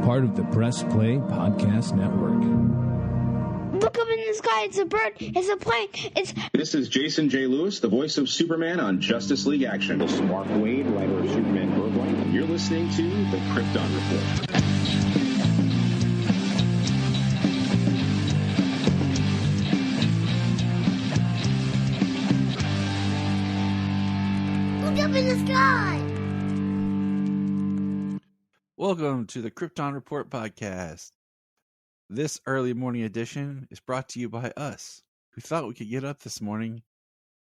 part of the Press Play Podcast Network. Look up in the sky. It's a bird. It's a plane. This is Jason J. Lewis, the voice of Superman on Justice League Action. This is Mark Wade, writer of Superman Worldwide, and you're listening to the Krypton Report. Look up in the sky. Welcome to the Krypton Report podcast. This early morning edition is brought to you by us, who thought we could get up this morning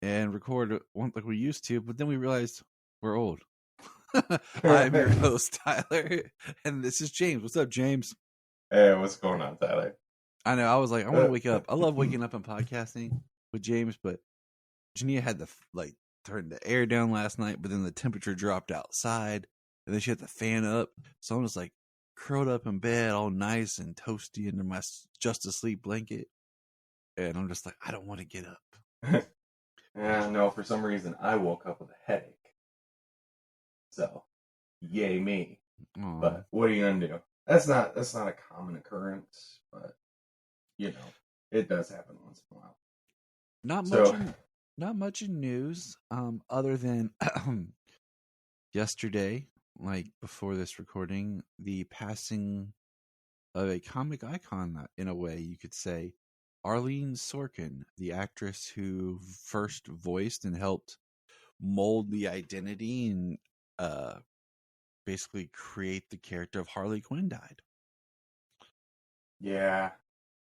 and record one like we used to, but then we realized we're old. I'm your host, Tyler, and this is James. What's up, James? Hey, what's going on, Tyler? I know, I was like, I want to wake up. I love waking up and podcasting with James, but Jania had to turn the air down last night, but then the temperature dropped outside, and then she had the fan up, so I'm just like curled up in bed, all nice and toasty under my Justice League blanket, and I'm just like, I don't want to get up. Yeah, no, for some reason I woke up with a headache. So, yay me. Aww. But what are you gonna do? That's not a common occurrence, but you know, it does happen once in a while. Not much in news, other than yesterday, like before this recording, the passing of a comic icon, in a way you could say, Arlene Sorkin, the actress who first voiced and helped mold the identity and basically create the character of Harley Quinn, died. Yeah,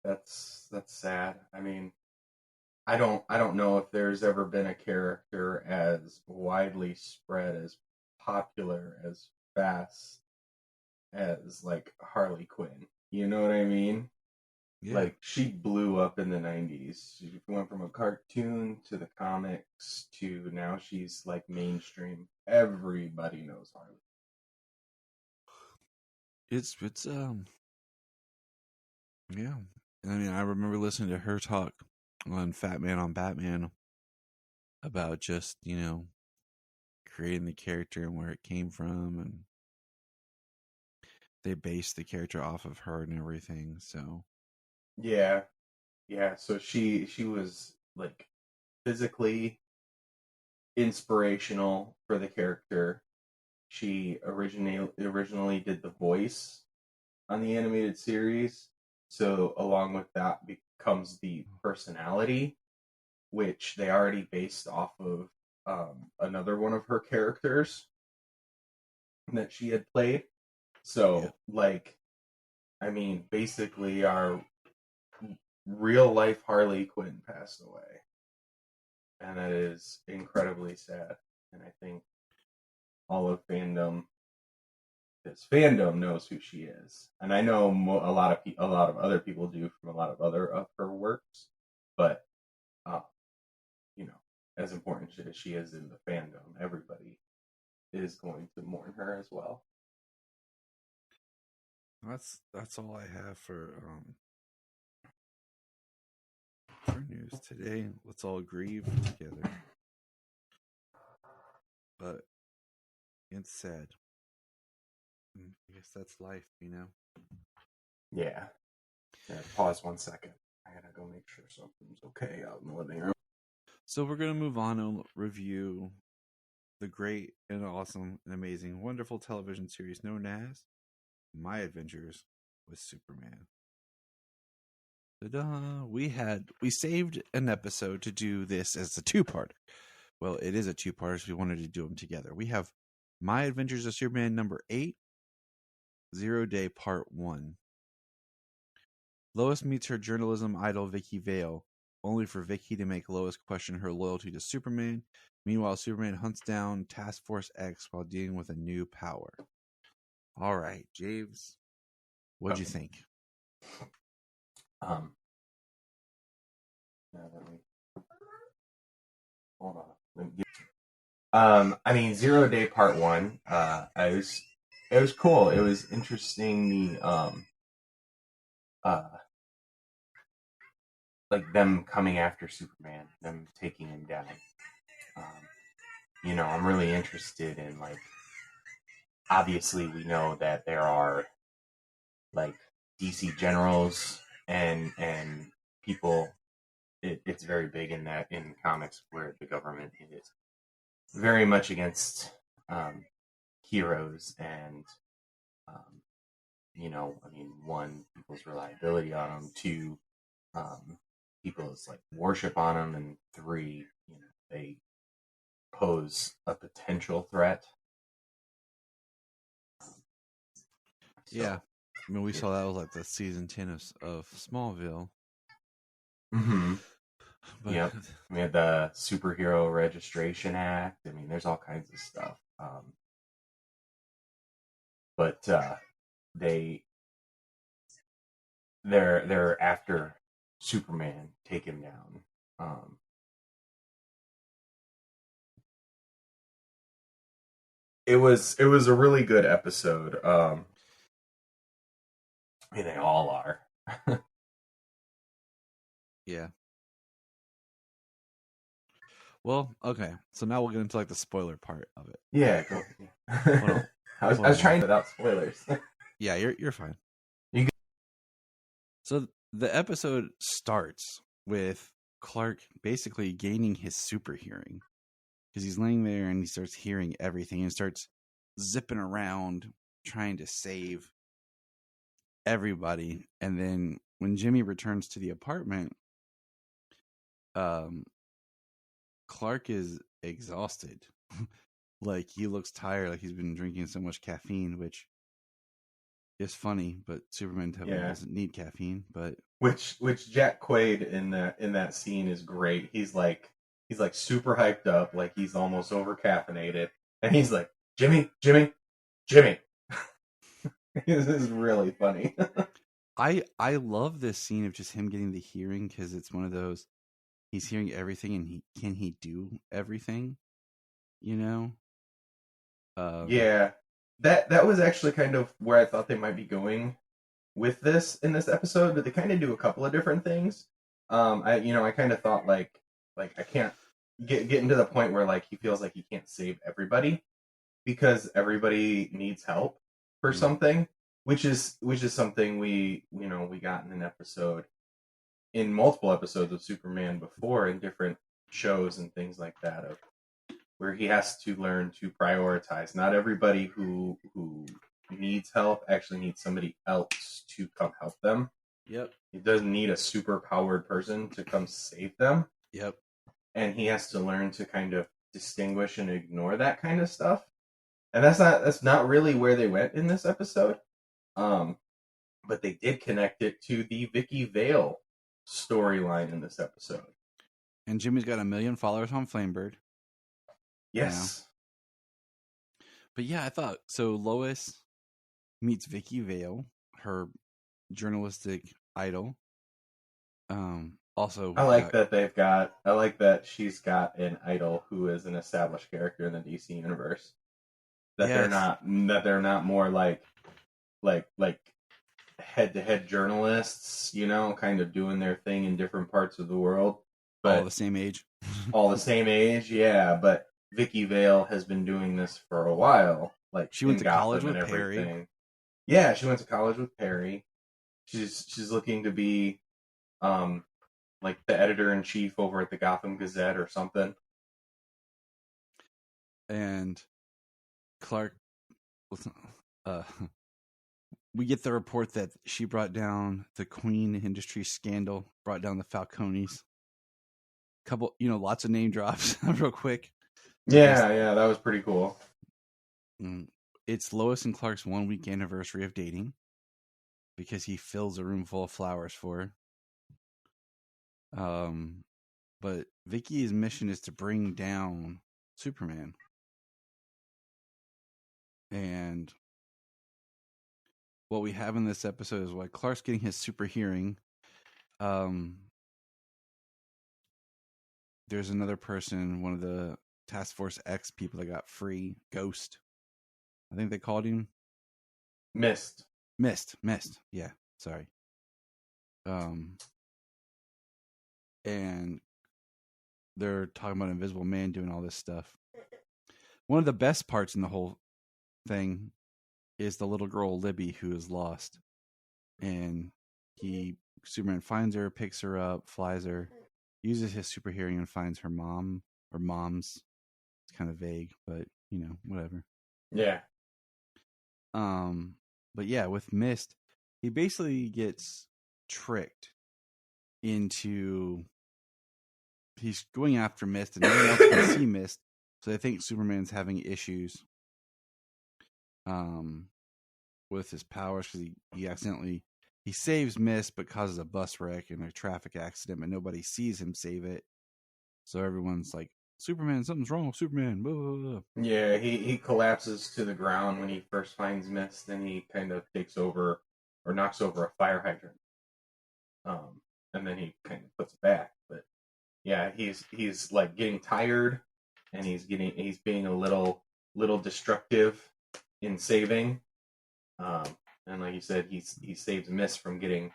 that's sad. I mean, I don't know if there's ever been a character as widely spread, as popular, as fast as like Harley Quinn. You know what I mean? Yeah. Like, she blew up in the 90s. She went from a cartoon to the comics to now she's like mainstream. Everybody knows Harley. It's yeah. I mean, I remember listening to her talk on Fat Man on Batman about just, creating the character and where it came from, and they based the character off of her and everything, so Yeah. So she was like physically inspirational for the character. She originally did the voice on the animated series. So along with that comes the personality, which they already based off of another one of her characters that she had played. So, I mean, basically our real life Harley Quinn passed away. And that is incredibly sad. And I think all of fandom, this fandom knows who she is. And I know a lot of other people do from a lot of other of her works. But, as important as she is in the fandom, everybody is going to mourn her as well. that's all I have for news today. Let's all grieve together. But it's sad. I guess that's life, Yeah. Pause 1 second. I gotta go make sure something's okay out in the living room. So we're going to move on and review the great and awesome and amazing, wonderful television series known as My Adventures with Superman. Ta-da! We saved an episode to do this as a two-parter. Well, it is a two-parter, so we wanted to do them together. We have My Adventures of Superman number 8, 0 Day Part 1. Lois meets her journalism idol Vicky Vale, only for Vicky to make Lois question her loyalty to Superman. Meanwhile, Superman hunts down Task Force X while dealing with a new power. All right, James, what'd you think? Hold on. I mean, 0 Day Part 1. It was cool. It was interesting. Like them coming after Superman, them taking him down. I'm really interested in, like, obviously we know that there are like DC generals and people. It's very big in that in comics where the government is very much against heroes and one, people's reliability on them, two, people's like worship on them, and three, they pose a potential threat. Yeah, I mean, we saw that was like the season 10 of Smallville. Mm-hmm. But, Yep. We had the Superhero Registration Act. I mean, there's all kinds of stuff. But they're after Superman, take him down. It was a really good episode. I mean, they all are. yeah. Well, okay. So now we'll get into like the spoiler part of it. Yeah, go. on. I was trying without spoilers. Yeah, you're fine. You can... So the episode starts with Clark basically gaining his super hearing because he's laying there and he starts hearing everything and starts zipping around trying to save everybody. And then when Jimmy returns to the apartment, Clark is exhausted. Like, he looks tired, like he's been drinking so much caffeine, which is funny, but Superman doesn't need caffeine. But which Jack Quaid in that scene is great. He's like super hyped up, like he's almost over caffeinated, and he's like, Jimmy. This is really funny. I love this scene of just him getting the hearing, because it's one of those, he's hearing everything, and he do everything, you know? Yeah, that was actually kind of where I thought they might be going with this in this episode, but they kind of do a couple of different things. I kind of thought like I can't getting to the point where like he feels like he can't save everybody because everybody needs help for something, which is something we got in an episode, in multiple episodes of Superman before, in different shows and things like that, of where he has to learn to prioritize. Not everybody who needs help actually needs somebody else to come help them. Yep. He doesn't need a super powered person to come save them. Yep. And he has to learn to kind of distinguish and ignore that kind of stuff. And that's not really where they went in this episode. But they did connect it to the Vicky Vale storyline in this episode. And Jimmy's got 1 million followers on Flamebird. Yes. Yeah. But yeah, I thought so. Lois meets Vicky Vale, her journalistic idol. Also, I like that she's got an idol who is an established character in the DC universe. They're not more like head-to-head journalists, kind of doing their thing in different parts of the world, but all the same age. All the same age, yeah. But Vicky Vale has been doing this for a while. Like, she went to college with Perry. Yeah, she went to college with Perry. She's looking to be, like the editor-in-chief over at the Gotham Gazette or something. And Clark, we get the report that she brought down the Queen Industries scandal, brought down the Falcones. Couple, lots of name drops real quick. Yeah, that was pretty cool. It's Lois and Clark's 1 week anniversary of dating, because he fills a room full of flowers for her. But Vicky's mission is to bring down Superman. And what we have in this episode is why Clark's getting his super hearing. There's another person, one of the Task Force X people that got free, Ghost. I think they called him Mist. Yeah, sorry. And they're talking about Invisible Man doing all this stuff. One of the best parts in the whole thing is the little girl Libby, who is lost. and Superman finds her, picks her up, flies her, uses his super hearing and finds her mom or moms. It's kind of vague, but whatever. Yeah. But yeah, with Mist, he basically gets tricked into he's going after Mist, and no one else can see Mist, so they think Superman's having issues with his powers because he saves Mist but causes a bus wreck and a traffic accident, but nobody sees him save it. So everyone's like, Superman, something's wrong with Superman. Blah, blah, blah. Yeah, he collapses to the ground when he first finds Mist, and he kind of takes over or knocks over a fire hydrant. And then he kind of puts it back. But yeah, he's like getting tired, and he's being a little destructive in saving. And like you said, he saves Mist from getting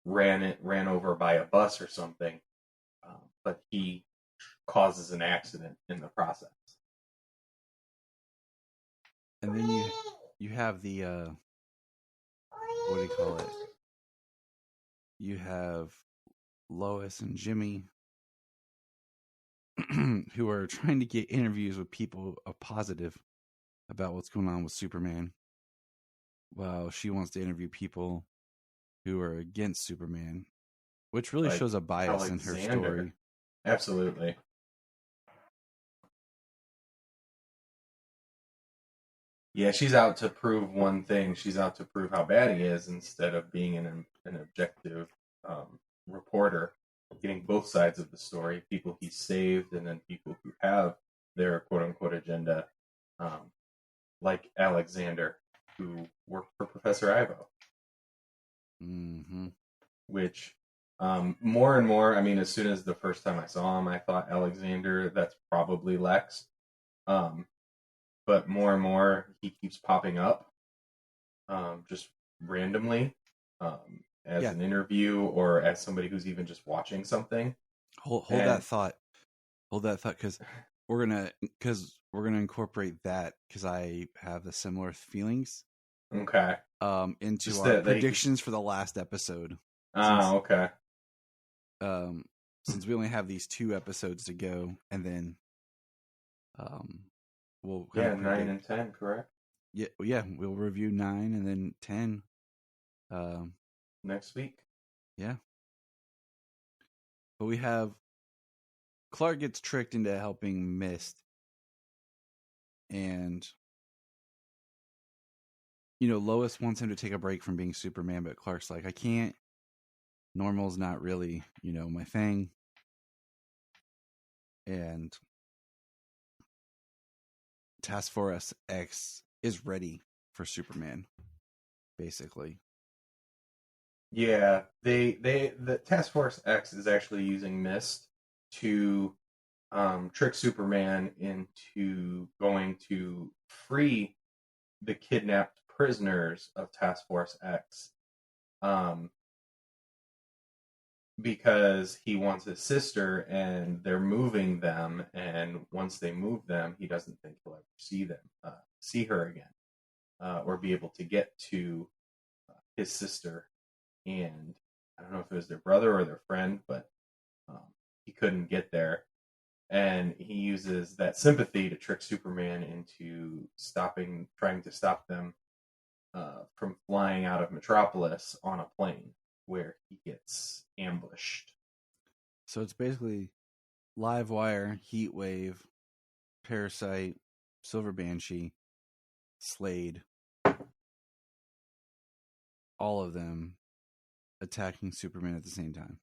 ran over by a bus or something. But he causes an accident in the process. And then you have the what do you call it? You have Lois and Jimmy who are trying to get interviews with people positive about what's going on with Superman. Well, she wants to interview people who are against Superman, which really shows a bias in her story. Absolutely. Yeah, she's out to prove one thing. She's out to prove how bad he is instead of being an objective reporter, getting both sides of the story, people he saved and then people who have their quote-unquote agenda, like Alexander, who worked for Professor Ivo. Mm-hmm. Which, more and more, I mean, as soon as the first time I saw him, I thought Alexander, that's probably Lex. But more and more, he keeps popping up, just randomly, as an interview or as somebody who's even just watching something. Hold that thought. Hold that thought, because we're gonna incorporate that because I have the similar feelings. Okay. Into just our predictions for the last episode. Okay. Since we only have these 2 episodes to go, and then we'll 9 and 10, correct? Yeah, we'll review 9 and then 10 next week. Yeah. But we have Clark gets tricked into helping Mist, and Lois wants him to take a break from being Superman, but Clark's like, I can't. Normal's not really, my thing. And Task Force X is ready for Superman, basically. Yeah, the Task Force X is actually using Mist to trick Superman into going to free the kidnapped prisoners of Task Force X, because he wants his sister, and they're moving them, and once they move them, he doesn't think he'll ever see her again, or be able to get to his sister. And I don't know if it was their brother or their friend, but he couldn't get there. And he uses that sympathy to trick Superman into trying to stop them from flying out of Metropolis on a plane, where he gets ambushed. So it's basically Livewire, Heatwave, Parasite, Silver Banshee, Slade, all of them attacking Superman at the same time.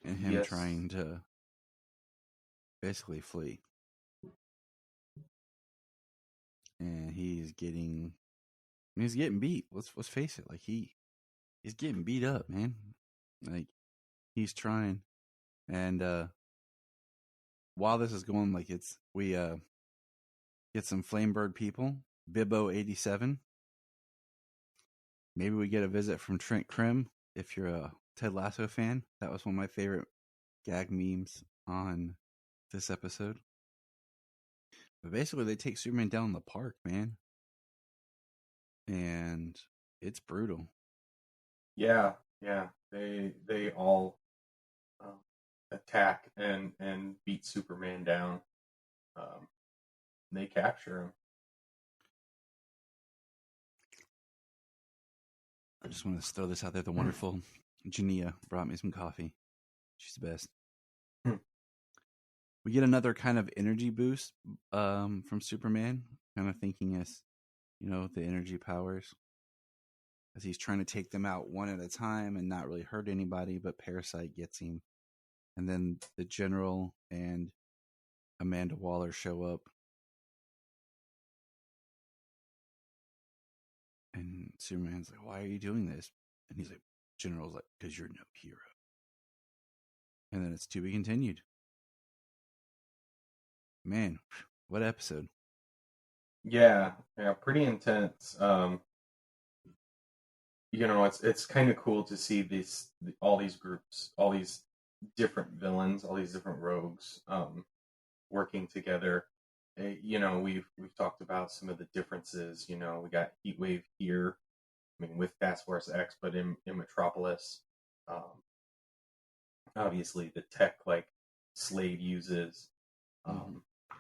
And him trying to basically flee. And he's getting beat. Let's face it. Like he's getting beat up, man. Like he's trying. And while this is going, like we get some Flamebird people. Bibbo 87. Maybe we get a visit from Trent Krim if you're a Ted Lasso fan. That was one of my favorite gag memes on this episode. But basically, they take Superman down in the park, man. and it's brutal. Yeah, they all attack and beat Superman down. They capture him. I just want to throw this out there. The wonderful Jania brought me some coffee. She's the best. We get another kind of energy boost from Superman, kind of thinking as, the energy powers. As he's trying to take them out one at a time and not really hurt anybody, but Parasite gets him. And then the General and Amanda Waller show up. And Superman's like, why are you doing this? And he's like, General's like, because you're no hero. And then it's to be continued. Man, what episode? Yeah, pretty intense. It's kind of cool to see all these groups, all these different villains, all these different rogues, working together. We've talked about some of the differences. We got Heatwave here, with Task Force X, but in Metropolis, obviously the tech like Slade uses,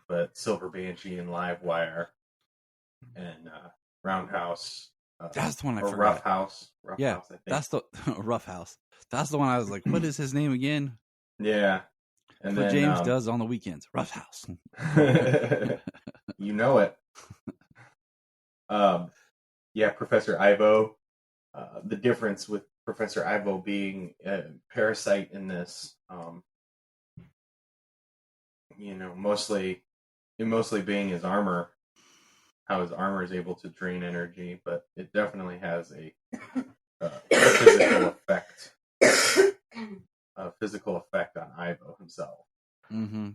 but Silver Banshee and Livewire and Roundhouse. That's the one I forgot. Rough House. I think. That's the Rough House. That's the one I was like, what is his name again? Yeah. And what then James does on the weekends. Rough House. You know it. Professor Ivo. The difference with Professor Ivo being a Parasite in this, mostly being his armor, how his armor is able to drain energy, but it definitely has a physical effect. A physical effect on Ivo himself. Mm-hmm.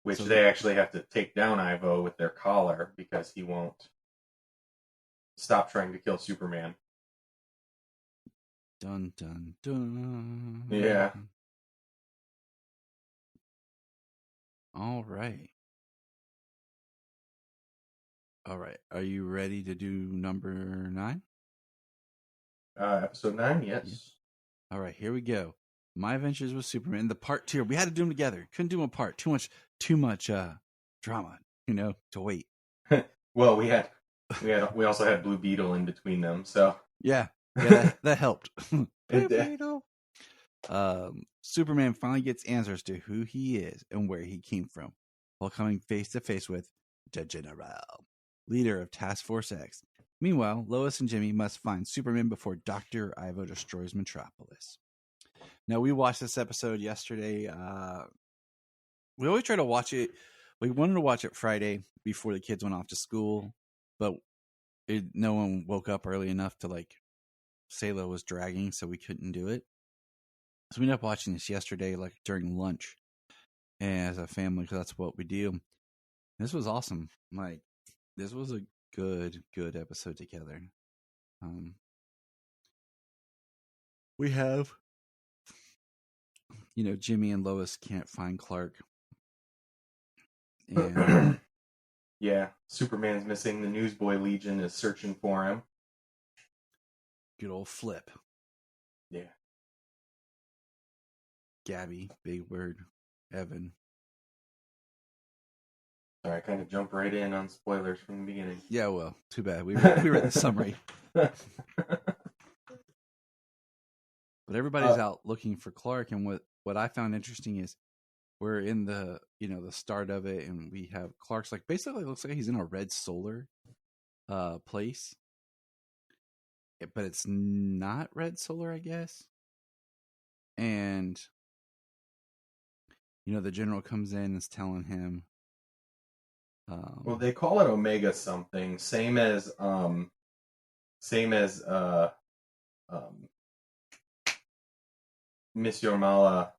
Which they actually have to take down Ivo with their collar because he won't stop trying to kill Superman. Dun, dun, dun. Yeah. All right. Are you ready to do number 9? Episode 9, yes. All right, here we go. My Adventures with Superman, the part 2. We had to do them together. Couldn't do them apart. Too much drama, to wait. Well, we also had Blue Beetle in between them, so yeah, that helped. It did. Superman finally gets answers to who he is and where he came from, while coming face to face with the General, leader of Task Force X. Meanwhile, Lois and Jimmy must find Superman before Dr. Ivo destroys Metropolis. Now, we watched this episode yesterday. We always try to watch it. We wanted to watch it Friday before the kids went off to school, but no one woke up early enough to Sayla was dragging, so we couldn't do it. So we ended up watching this yesterday, during lunch, and as a family, because that's what we do. This was awesome. This was a good episode together. We have, Jimmy and Lois can't find Clark. And yeah, Superman's missing. The Newsboy Legion is searching for him. Good old Flip. Yeah. Gabby, Big Bird, Evan. Sorry, I kind of jumped right in on spoilers from the beginning. Yeah, well, too bad. We read the summary. But everybody's out looking for Clark, and what I found interesting is we're in the the start of it, and we have Clark's basically looks like he's in a red solar place, but it's not red solar, I guess. And the General comes in and is telling him. Well, they call it Omega something, same as Miss Yormala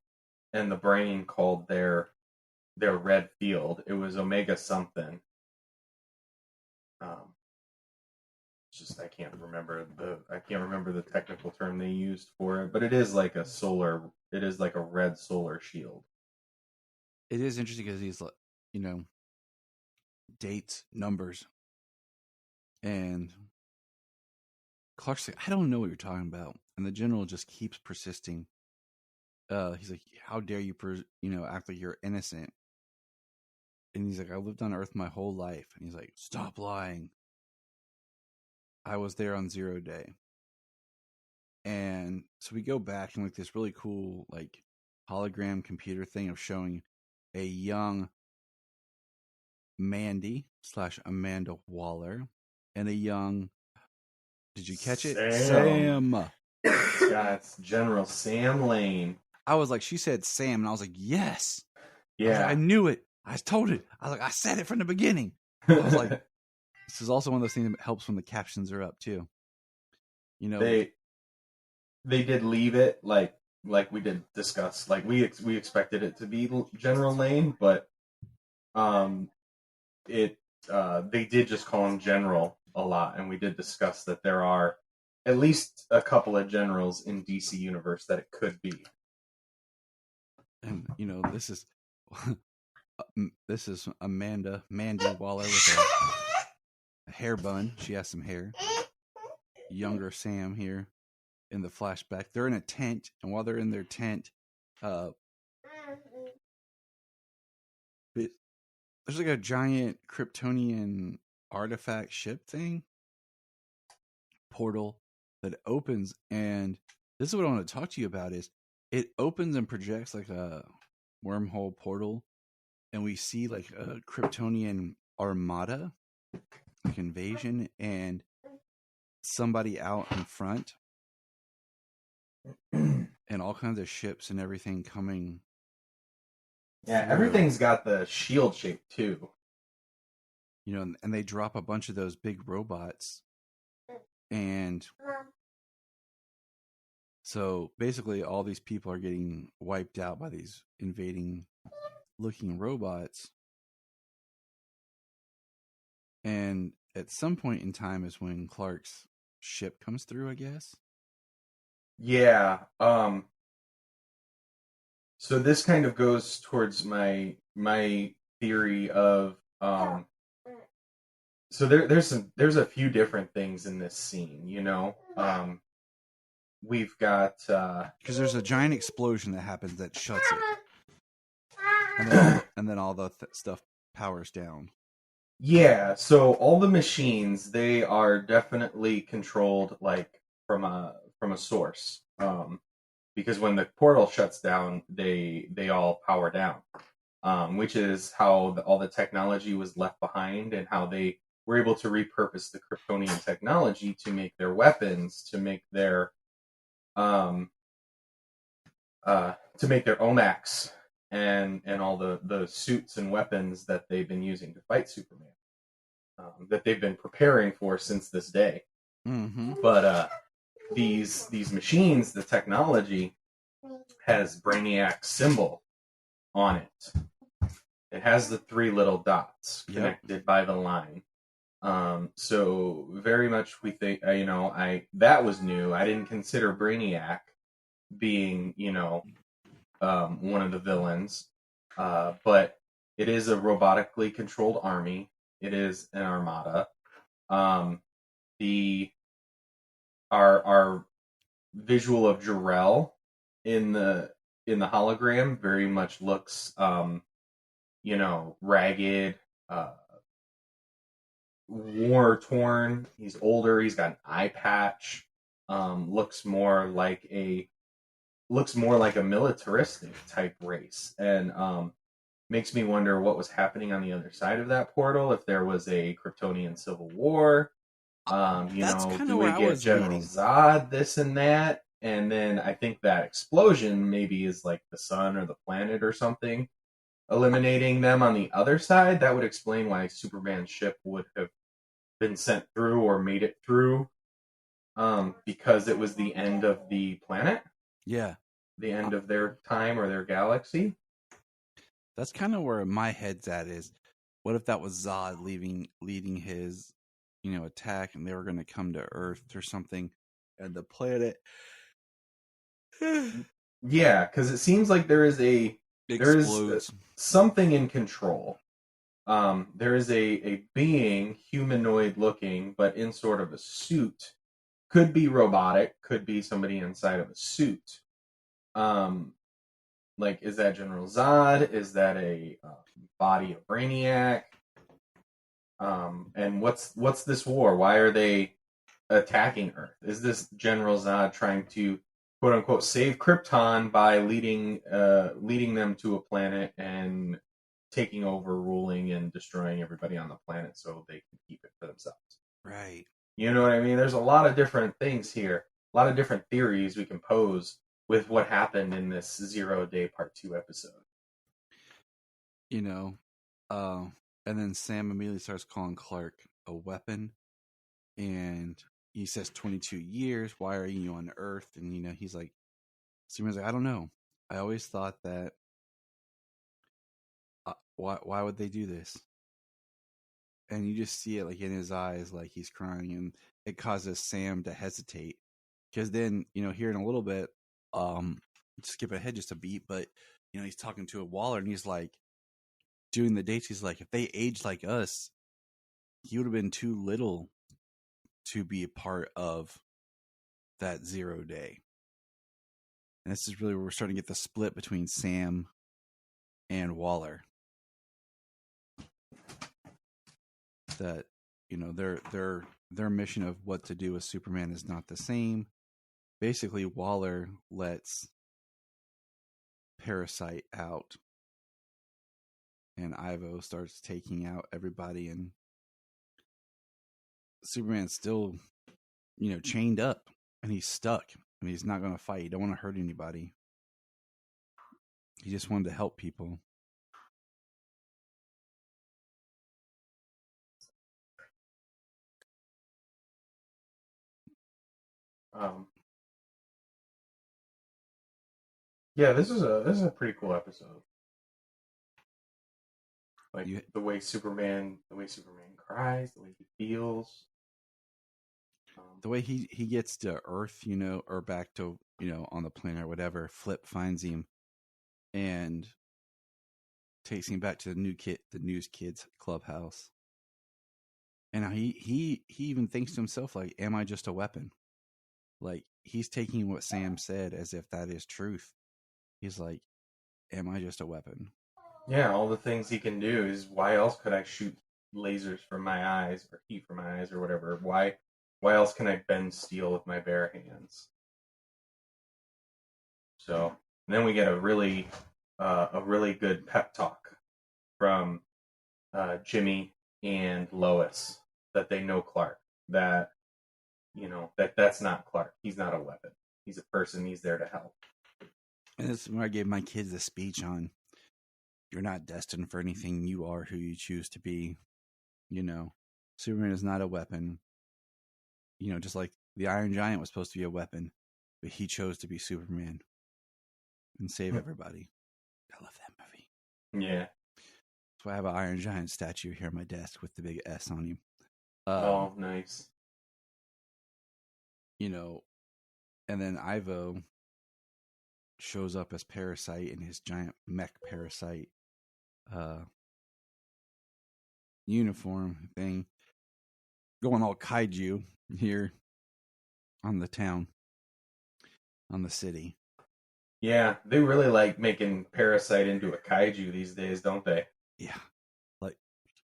and the Brain called their red field. It was Omega something. I can't remember the technical term they used for it, but it is like a red solar shield. It is interesting because he's dates, numbers, And Clark's like, I don't know what you're talking about. And the general just keeps persisting. He's like, how dare you, act like you're innocent? And he's like, I lived on Earth my whole life. And he's like, stop lying. I was there on 0 day. And so we go back and like this really cool like hologram computer thing of showing a young Mandy / Amanda Waller and a young, did you catch it? Sam. Yeah, it's General Sam Lane. I was like, she said Sam, and I was like, yes. Yeah. I knew it. I told it. I was like, I said it from the beginning. I was like, this is also one of those things that helps when the captions are up too. You know, they did leave it like we did discuss. Like we expected it to be General Lane, but they did just call him General a lot, and we did discuss that there are at least a couple of generals in DC Universe that it could be. And this is Mandy Waller with a hair bun. She has some hair. Younger Sam here in the flashback. They're in a tent, and while they're in their tent, there's like a giant Kryptonian artifact ship thing, portal that opens, and this is what I want to talk to you about. Is it opens and projects like a wormhole portal, and we see like a Kryptonian armada, like invasion, and somebody out in front, and all kinds of ships and everything coming. Yeah, everything's got the shield shape too. And they drop a bunch of those big robots, and so basically all these people are getting wiped out by these invading looking robots. And at some point in time is when Clark's ship comes through, I guess. Yeah. So this kind of goes towards my theory of so there's a few different things in this scene, we've got because there's a giant explosion that happens that shuts it, and then all the stuff powers down. Yeah, so all the machines, they are definitely controlled like from a source. Because when the portal shuts down, they all power down. Which is how all the technology was left behind, and how they were able to repurpose the Kryptonian technology to make their weapons, to make their OMACs and all the suits and weapons that they've been using to fight Superman, that they've been preparing for since this day. Mm-hmm. But these machines, the technology has Brainiac's symbol on it. It has the 3 little dots connected by the line. So very much we think, that was new. I didn't consider Brainiac being, one of the villains. But it is a robotically controlled army. It is an armada. Our visual of Jor-El in the hologram very much looks ragged, war torn. He's older, he's got an eye patch, looks more like a militaristic type race, and makes me wonder what was happening on the other side of that portal, if there was a Kryptonian civil war. Do we get General Zod, this and that? And then I think that explosion maybe is like the sun or the planet or something eliminating them on the other side. That would explain why Superman's ship would have been sent through or made it through, because it was the end of the planet. Yeah. The end of their time or their galaxy. That's kind of where my head's at, is what if that was Zod leading his attack, and they were going to come to Earth or something, and the planet yeah, because it seems like there is something in control. there is a being, humanoid looking, but in sort of a suit. Could be robotic, could be somebody inside of a suit. Like, is that General Zod? Is that a body of Brainiac? And what's this war? Why are they attacking Earth? Is this General Zod trying to, quote unquote, save Krypton by leading them to a planet and taking over, ruling, and destroying everybody on the planet so they can keep it for themselves? Right. You know what I mean? There's a lot of different things here, a lot of different theories we can pose with what happened in this 0 Day Part 2 episode. You know, and then Sam immediately starts calling Clark a weapon, and he says 22 years, why are you on Earth? And, you know, he's like, Superman's like, I don't know. I always thought that, why would they do this? And you just see it like in his eyes, like he's crying, and it causes Sam to hesitate. Because then, you know, here in a little bit, skip ahead just a beat, but, you know, he's talking to a Waller, and he's like, doing the dates, he's like, if they aged like us, he would have been too little to be a part of that 0 day. And this is really where we're starting to get the split between Sam and Waller. That, you know, their mission of what to do with Superman is not the same. Basically, Waller lets Parasite out, and Ivo starts taking out everybody, and Superman's still, you know, chained up, and he's stuck, and he's not going to fight. He don't want to hurt anybody. He just wanted to help people. Yeah, this is a pretty cool episode. Like the way Superman cries, the way he feels, the way he gets to Earth, you know, or back to, you know, on the planet or whatever. Flip finds him and takes him back to the News Kids clubhouse. And he even thinks to himself, like, am I just a weapon? Like, he's taking what Sam said as if that is truth. He's like, am I just a weapon? Yeah, all the things he can do is, why else could I shoot lasers from my eyes or heat from my eyes or whatever? Why else can I bend steel with my bare hands? So, and then we get a really good pep talk from Jimmy and Lois, that they know Clark, that, you know, that's not Clark. He's not a weapon. He's a person. He's there to help. And this is when I gave my kids a speech on, you're not destined for anything. You are who you choose to be. You know, Superman is not a weapon. You know, just like the Iron Giant was supposed to be a weapon, but he chose to be Superman and save everybody. I love that movie. Yeah. That's why I have an Iron Giant statue here on my desk with the big S on him. Oh, nice. You know, and then Ivo shows up as Parasite in his giant mech Parasite uniform thing, going all kaiju here on the town, on the city. Yeah, they really like making Parasite into a kaiju these days, don't they? Yeah, like,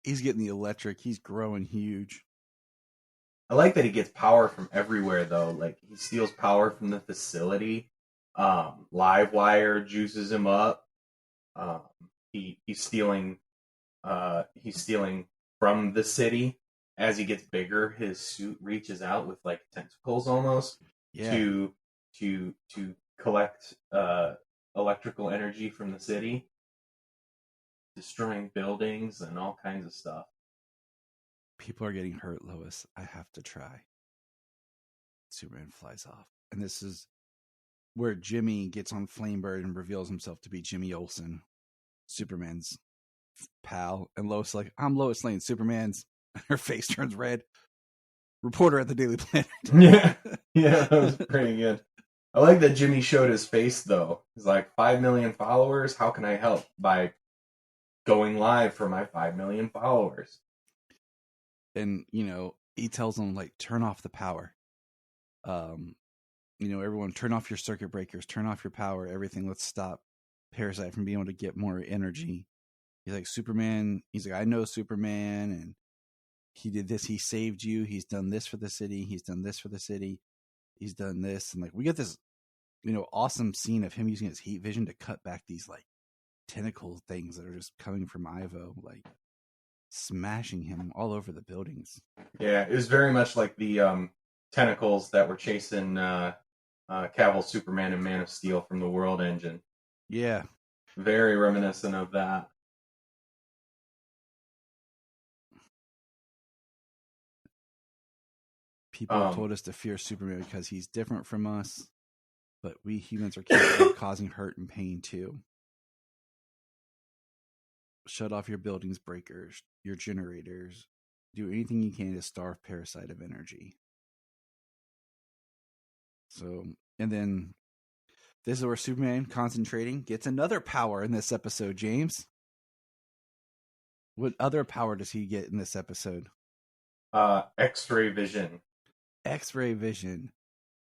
he's getting the electric, he's growing huge. I like that he gets power from everywhere, though. Like, he steals power from the facility. Livewire juices him up. He's stealing from the city. As he gets bigger, his suit reaches out with like tentacles almost to collect electrical energy from the city, destroying buildings and all kinds of stuff. People are getting hurt, Lois. I have to try. Superman flies off. And this is where Jimmy gets on Flamebird and reveals himself to be Jimmy Olsen, Superman's pal. And Lois like, I'm Lois Lane, Superman's. Her face turns red. Reporter at the Daily Planet. Yeah, that was pretty good. I like that Jimmy showed his face, though. He's like, 5 million followers? How can I help? By going live for my 5 million followers. And, he tells them, like, turn off the power. Everyone turn off your circuit breakers, turn off your power, everything. Let's stop Parasite from being able to get more energy. He's like, Superman. He's like, I know Superman, and he did this. He saved you. He's done this for the city. He's done this for the city. He's done this. And, like, we get this, awesome scene of him using his heat vision to cut back these, like, tentacle things that are just coming from Ivo, like, smashing him all over the buildings. Yeah, it was very much like the tentacles that were chasing Cavill, Superman, and Man of Steel from the World Engine. Yeah. Very reminiscent of that. People have told us to fear Superman because he's different from us, but we humans are capable of causing hurt and pain too. Shut off your building's breakers, your generators. Do anything you can to starve Parasite of energy. So, and then this is where Superman, concentrating, gets another power in this episode, James. What other power does he get in this episode? X-ray vision. X-ray vision.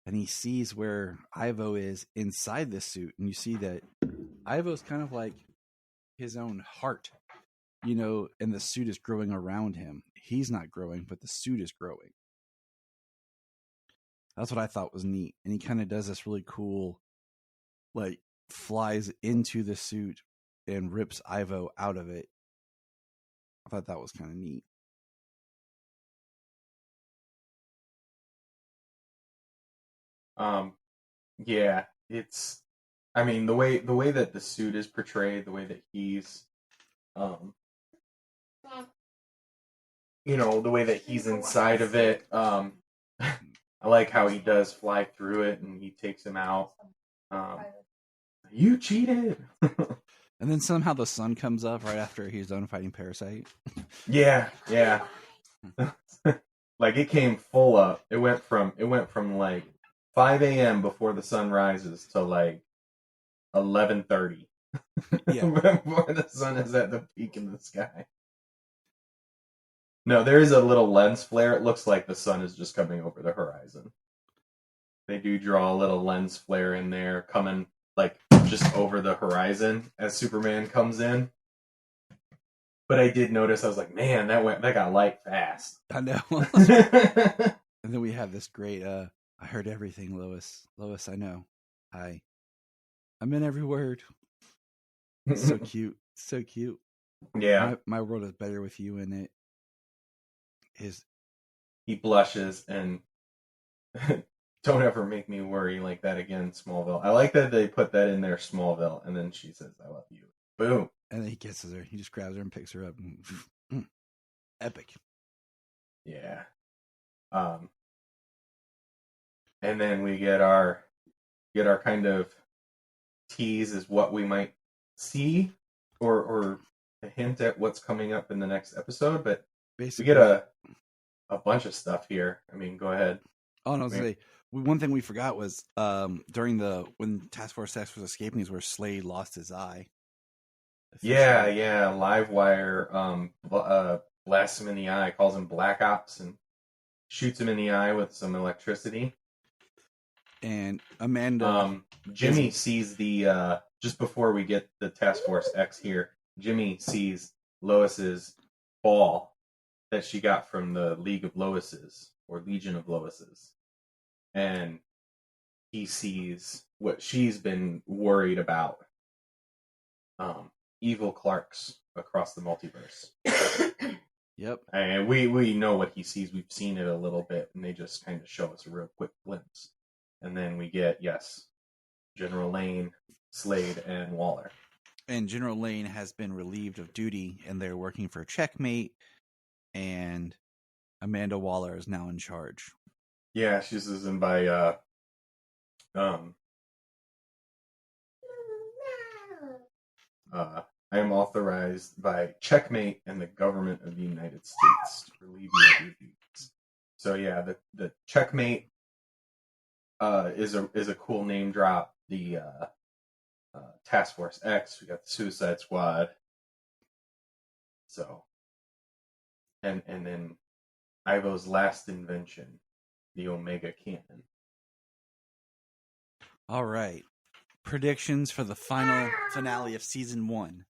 And he sees where Ivo is inside this suit. And you see that Ivo's kind of like his own heart, and the suit is growing around him. He's not growing, but the suit is growing. That's what I thought was neat. And he kind of does this really cool, like, flies into the suit and rips Ivo out of it. I thought that was kind of neat. Yeah, it's, I mean, the way that the suit is portrayed, the way that he's, the way that he's inside of it, I like how he does fly through it and he takes him out. You cheated! And then somehow the sun comes up right after he's done fighting Parasite. Yeah. Like, it came full up. It went from like 5 a.m. before the sun rises to like 11:30. Yeah. Before the sun is at the peak in the sky. No, there is a little lens flare. It looks like the sun is just coming over the horizon. They do draw a little lens flare in there, coming like just over the horizon as Superman comes in. But I did notice, I was like, man, that got light fast. I know. And then we have this great, I heard everything, Lois. Lois, I know. I'm in every word. So cute. So cute. Yeah. My world is better with you in it. He blushes and don't ever make me worry like that again, Smallville. I like that they put that in there, Smallville, and then she says, I love you. Boom. And then he kisses her. He just grabs her and picks her up. Epic. Yeah. And then we get our kind of tease as what we might see or a hint at what's coming up in the next episode, but basically we get a bunch of stuff here. I mean, go ahead. Oh, no, one thing we forgot was during when Task Force X was escaping is where Slade lost his eye. Yeah. Livewire blasts him in the eye, calls him Black Ops, and shoots him in the eye with some electricity. And Amanda... Jimmy sees the... just before we get the Task Force X here, Jimmy sees Lois's ball that she got from the League of Loises, or Legion of Loises. And he sees what she's been worried about. Evil Clarks across the multiverse. Yep. And we know what he sees. We've seen it a little bit, and they just kind of show us a real quick glimpse. And then we get, General Lane, Slade, and Waller. And General Lane has been relieved of duty, and they're working for Checkmate, and Amanda Waller is now in charge. Yeah, she's in by I am authorized by Checkmate and the government of the United States to relieve you of your duties. So yeah, the Checkmate is a cool name drop. The Task Force X, we got the Suicide Squad, So, and then Ivo's last invention, the Omega Cannon. All right. Predictions for the final finale of season 1.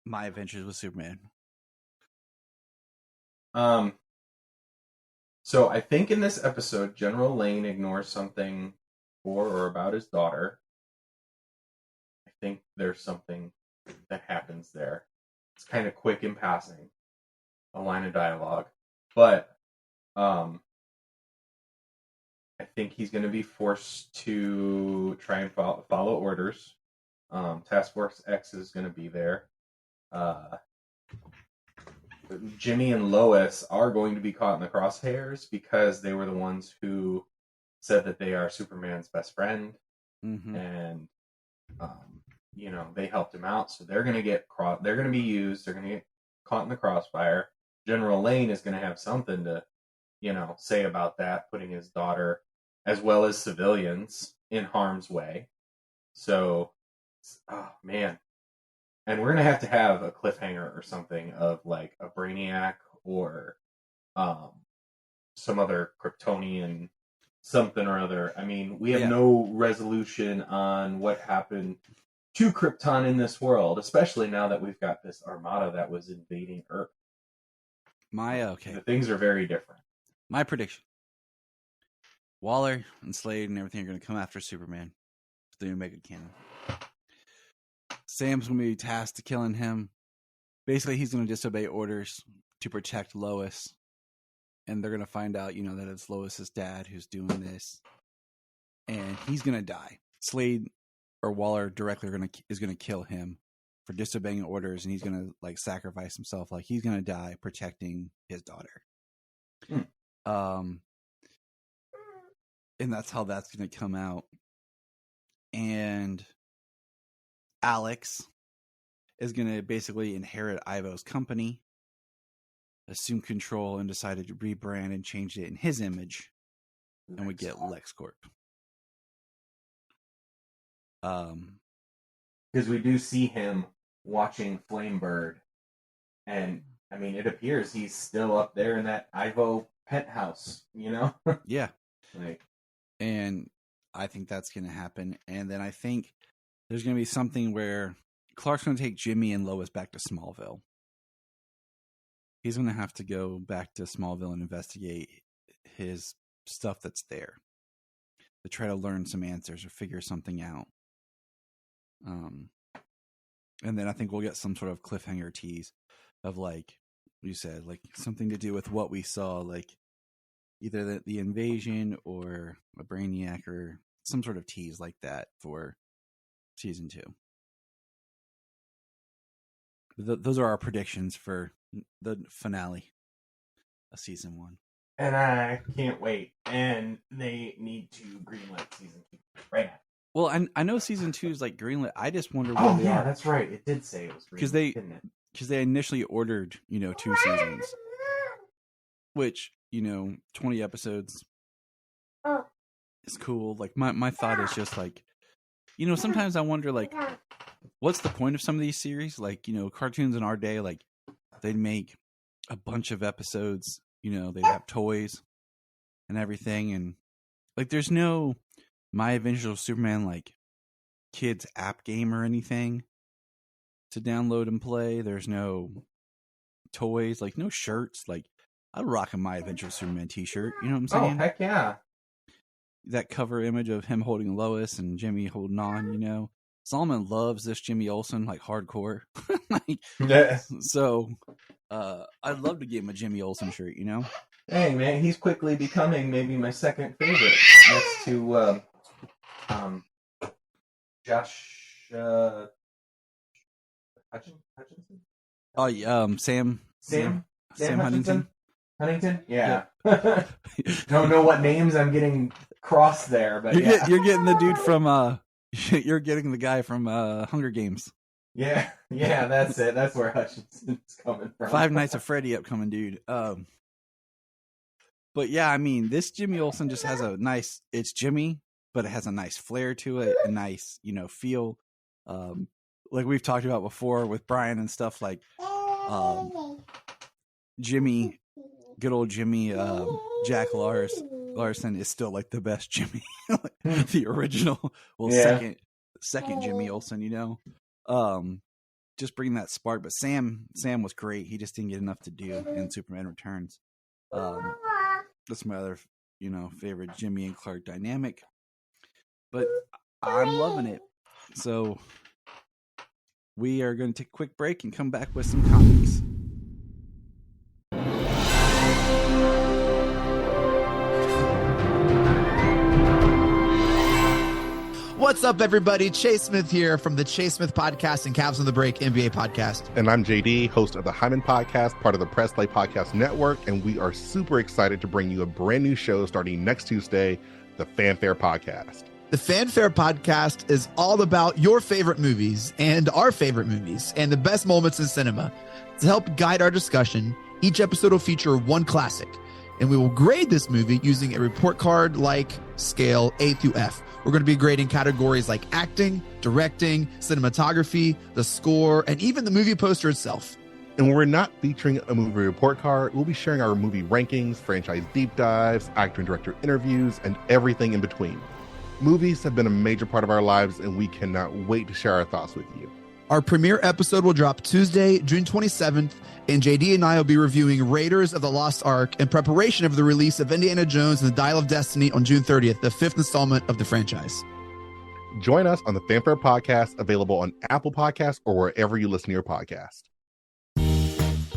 My Adventures with Superman. So I think in this episode, General Lane ignores something for or about his daughter. I think there's something that happens there. It's kind of quick in passing, a line of dialogue, but I think he's going to be forced to try and follow orders. Task Force X is going to be there. Jimmy and Lois are going to be caught in the crosshairs because they were the ones who said that they are Superman's best friend, and they helped him out, so they're going to get they're going to be used. They're going to get caught in the crossfire. General Lane is going to have something to, say about that, putting his daughter as well as civilians in harm's way. So, oh man. And we're going to have a cliffhanger or something of like a Brainiac or some other Kryptonian something or other. I mean, we have no resolution on what happened to Krypton in this world, especially now that we've got this armada that was invading Earth. The things are very different. My prediction. Waller and Slade and everything are going to come after Superman with the Omega Cannon. Sam's going to be tasked to killing him. Basically, he's going to disobey orders to protect Lois. And they're going to find out, that it's Lois's dad who's doing this. And he's going to die. Slade or Waller directly is going to kill him for disobeying orders. And he's going to sacrifice himself. He's going to die protecting his daughter. And that's how that's going to come out. And Alex is going to basically inherit Ivo's company, assume control, and decided to rebrand and change it in his image. And we get LexCorp. Because we do see him watching Flamebird. And, I mean, it appears he's still up there in that Ivo penthouse, Yeah. And I think that's going to happen. And then I think there's going to be something where Clark's going to take Jimmy and Lois back to Smallville. He's going to have to go back to Smallville and investigate his stuff that's there to try to learn some answers or figure something out. And then I think we'll get some sort of cliffhanger tease of you said, something to do with what we saw, either the invasion or a Brainiac or some sort of tease like that for season 2. Those are our predictions for the finale of season 1. And I can't wait. And they need to greenlight season 2 right now. Well, I know season 2 is greenlit. I just wonder where they are. That's right. It did say it was greenlit, because they initially ordered 2 seasons, which 20 episodes is cool. My thought is just sometimes I wonder what's the point of some of these series? Cartoons in our day, they'd make a bunch of episodes, they'd have toys and everything. And there's no My Adventures with Superman, kids app game or anything to download and play. There's no toys, no shirts. I'd rock a My Adventures with Superman t-shirt. You know what I'm saying? Oh, heck yeah. That cover image of him holding Lois and Jimmy holding on, Solomon loves this Jimmy Olsen hardcore. So I'd love to give him a Jimmy Olsen shirt, Hey man, he's quickly becoming maybe my second favorite next to Josh Hutchinson? Oh, Sam Huntington? Yeah. Don't know what names I'm getting crossed there, but you're getting the dude from you're getting the guy from Hunger Games. Yeah, that's it. That's where Hutchinson's coming from. Five Nights at Freddy upcoming, dude. But yeah, I mean, this Jimmy Olsen just has it's Jimmy, but it has a nice flair to it, a nice, feel. Like we've talked about before with Brian and stuff, Jimmy, good old Jimmy, Jack Larson is still like the best Jimmy, the original, second Jimmy Olsen, just bring that spark. But Sam was great. He just didn't get enough to do in Superman Returns. That's my other, favorite Jimmy and Clark dynamic. But I'm loving it. So we are going to take a quick break and come back with some comics. What's up, everybody? Chase Smith here from the Chase Smith Podcast and Cavs on the Break NBA podcast. And I'm JD, host of the Hyman Podcast, part of the Press Play Podcast Network, and we are super excited to bring you a brand new show starting next Tuesday, the Fanfare Podcast. The Fanfare Podcast is all about your favorite movies and our favorite movies and the best moments in cinema. To help guide our discussion, each episode will feature one classic, and we will grade this movie using a report card-like scale A through F. We're going to be grading categories like acting, directing, cinematography, the score, and even the movie poster itself. And when we're not featuring a movie report card, we'll be sharing our movie rankings, franchise deep dives, actor and director interviews, and everything in between. Movies have been a major part of our lives, and we cannot wait to share our thoughts with you. Our premiere episode will drop Tuesday, June 27th, and JD and I will be reviewing Raiders of the Lost Ark in preparation of the release of Indiana Jones and the Dial of Destiny on June 30th, the 5th installment of the franchise. Join us on the Fanfare Podcast, available on Apple Podcasts or wherever you listen to your podcast.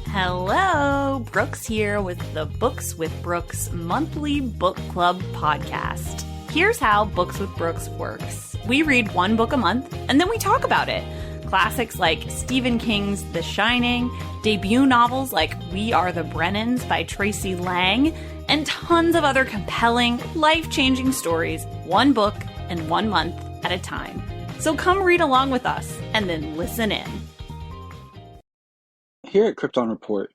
Hello, Brooks here with the Books with Brooks monthly book club podcast. Here's how Books with Brooks works. We read one book a month, and then we talk about it. Classics like Stephen King's The Shining, debut novels like We Are the Brennans by Tracy Lang, and tons of other compelling, life-changing stories, one book and 1 month at a time. So come read along with us, and then listen in. Here at Krypton Report,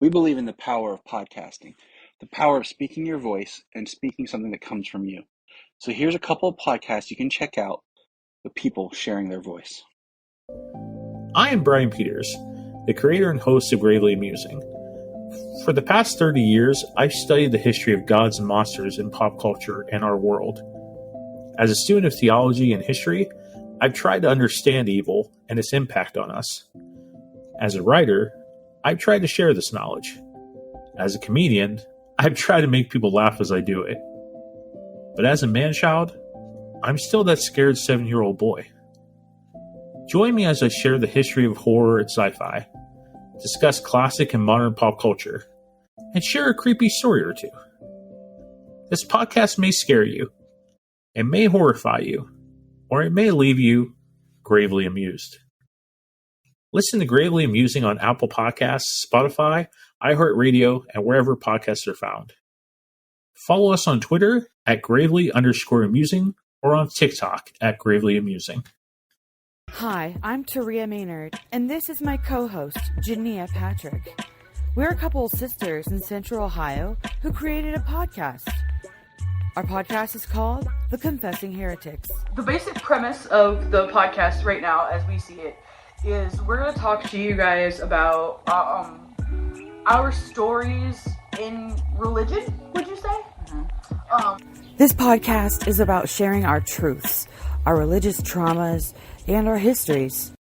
we believe in the power of podcasting, the power of speaking your voice and speaking something that comes from you. So here's a couple of podcasts you can check out, the people sharing their voice. I am Brian Peters, the creator and host of Gravely Amusing. For the past 30 years, I've studied the history of gods and monsters in pop culture and our world. As a student of theology and history, I've tried to understand evil and its impact on us. As a writer, I've tried to share this knowledge. As a comedian, I've tried to make people laugh as I do it. But as a man-child, I'm still that scared 7-year-old boy. Join me as I share the history of horror and sci-fi, discuss classic and modern pop culture, and share a creepy story or two. This podcast may scare you, it may horrify you, or it may leave you gravely amused. Listen to Gravely Amusing on Apple Podcasts, Spotify, iHeartRadio, and wherever podcasts are found. Follow us on Twitter at Gravely_Amusing or on TikTok at Gravely Amusing. Hi, I'm Taria Maynard, and this is my co-host, Jania Patrick. We're a couple of sisters in Central Ohio who created a podcast. Our podcast is called The Confessing Heretics. The basic premise of the podcast right now, as we see it, is we're going to talk to you guys about our stories in religion, would you say? This podcast is about sharing our truths, our religious traumas, and our histories.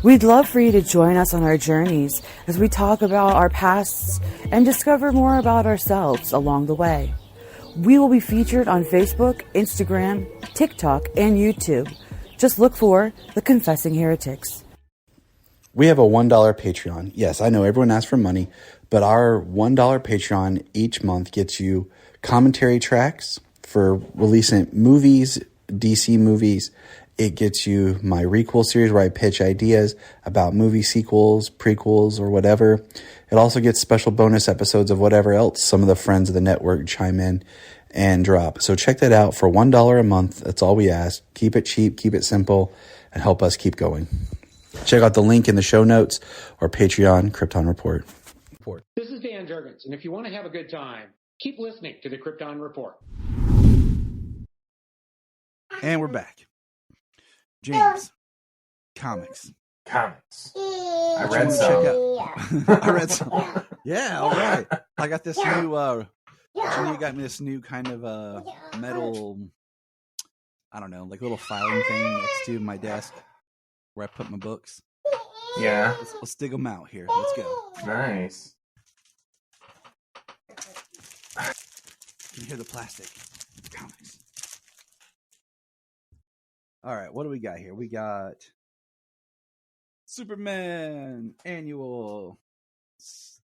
We'd love for you to join us on our journeys as we talk about our pasts and discover more about ourselves along the way. We will be featured on Facebook, Instagram, TikTok, and YouTube. Just look for The Confessing Heretics. We have a $1 Patreon. Yes, I know everyone asks for money, but our $1 Patreon each month gets you commentary tracks for releasing movies, DC movies. It gets you my Requel series where I pitch ideas about movie sequels, prequels, or whatever. It also gets special bonus episodes of whatever else some of the friends of the network chime in and drop. So check that out for $1 a month. That's all we ask. Keep it cheap, keep it simple, and help us keep going. Check out the link in the show notes or Patreon Krypton Report. This is Dan Jurgens, and if you want to have a good time, keep listening to the Krypton Report. And we're back. James, comics. comics. I Which read one some. check out? I read some. Yeah, all right. I got this new. Jimmy got me this new kind of metal. I don't know, like little filing thing next to my desk where I put my books. Yeah. Let's dig them out here. Let's go. Nice. You can hear the plastic. Comics. All right, what do we got here? We got Superman Annual.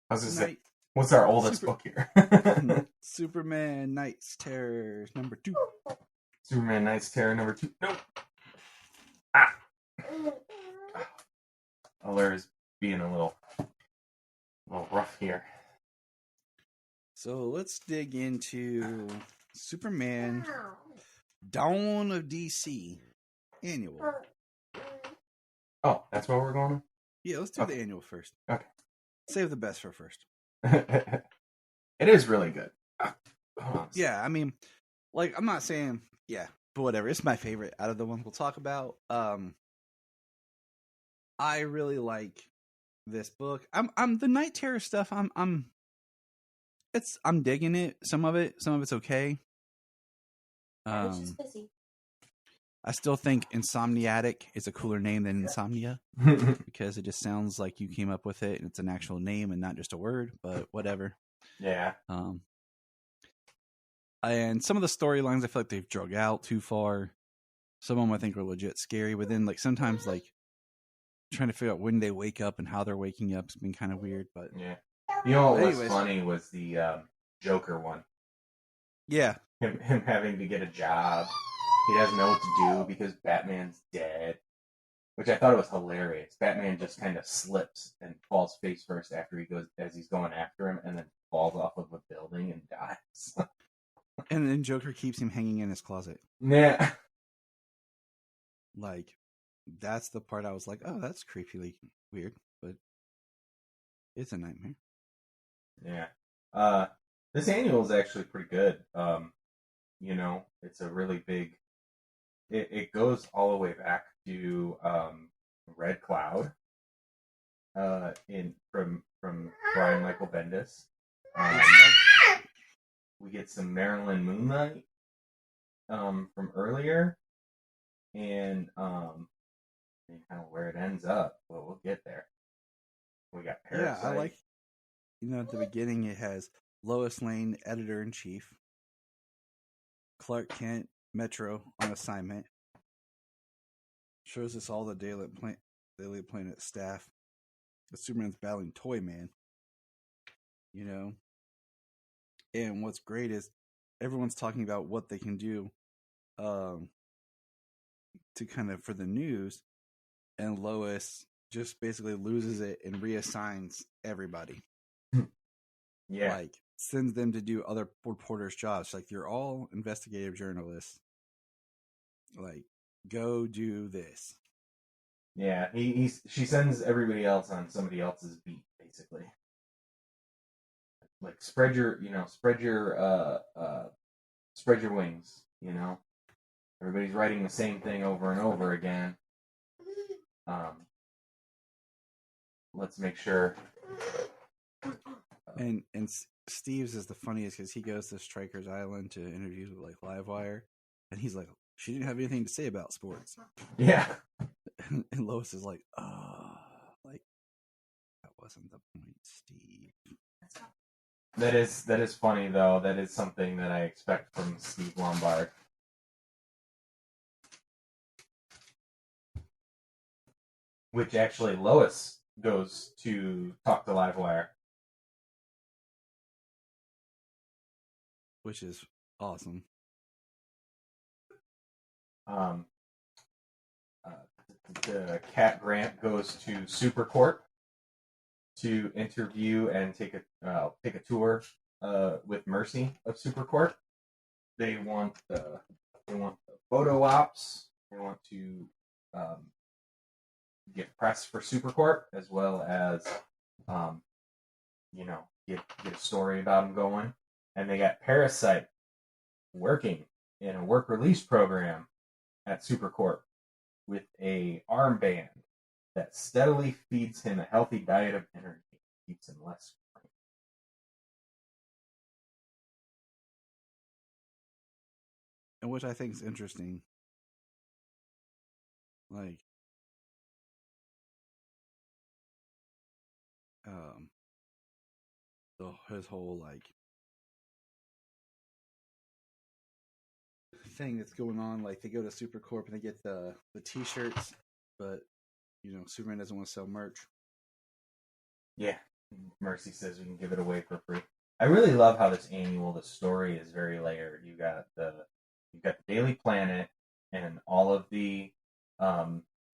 I was just saying, what's our oldest book here? Superman Knight's Terror #2. Superman Knight's Terror #2. Nope. Ah. Aller is being a little rough here. So let's dig into Superman Dawn of DC Annual. Oh, that's what we're going on? Yeah, let's do the annual first. Okay. Save the best for first. It is really good. Yeah, I mean, like, I'm not saying, yeah, but whatever. It's my favorite out of the ones we'll talk about. I really like this book. I'm the Night Terror stuff. I'm digging it. Some of it's okay. I still think Insomniatic is a cooler name than Insomnia because it just sounds like you came up with it and it's an actual name and not just a word, but whatever. Yeah. And some of the storylines I feel like they've drug out too far. Some of them I think are legit scary, but then like sometimes like trying to figure out when they wake up and how they're waking up has been kind of weird, but yeah. You know what was funny was the Joker one. Yeah. Him having to get a job. He doesn't know what to do because Batman's dead. Which I thought it was hilarious. Batman just kind of slips and falls face first as he's going after him and then falls off of a building and dies. And then Joker keeps him hanging in his closet. Yeah. Like, that's the part I was like, oh, that's creepily weird, but it's a nightmare. Yeah. This annual is actually pretty good. You know, it's a really big... It goes all the way back to Red Cloud from Brian Michael Bendis. We get some Marilyn Moonlight from earlier, and kind of where it ends up. Well, we'll get there. We got Parasite. Yeah, I like. At the beginning it has Lois Lane, editor-in-chief, Clark Kent, Metro on assignment. Shows us all the Daily Planet staff. The Superman's battling Toyman. And what's great is everyone's talking about what they can do to kind of for the news, and Lois just basically loses it and reassigns everybody. Yeah. Like, sends them to do other reporters' jobs. Like, you're all investigative journalists. Like, go do this. Yeah, she sends everybody else on somebody else's beat, basically. Like, spread your wings, Everybody's writing the same thing over and over again. Let's make sure. And Steve's is the funniest because he goes to Stryker's Island to interviews with like Livewire, and he's like, she didn't have anything to say about sports. Yeah. And Lois is like, like that wasn't the point, Steve. That is funny though. That is something that I expect from Steve Lombard. Which actually Lois goes to talk to Livewire. Which is awesome. The Cat Grant goes to Supercorp to interview and take a tour with Mercy of Supercorp. They want the photo ops. They want to get press for Supercorp as well as get a story about them going. And they got Parasite working in a work release program at Supercorp with a armband that steadily feeds him a healthy diet of energy, keeps him less cranky. And which I think is interesting. Like, his whole like thing that's going on. Like, they go to Supercorp and they get the T-shirts, but Superman doesn't want to sell merch. Yeah, Mercy says we can give it away for free. I really love how this annual, the story is very layered. You've got the Daily Planet and all of the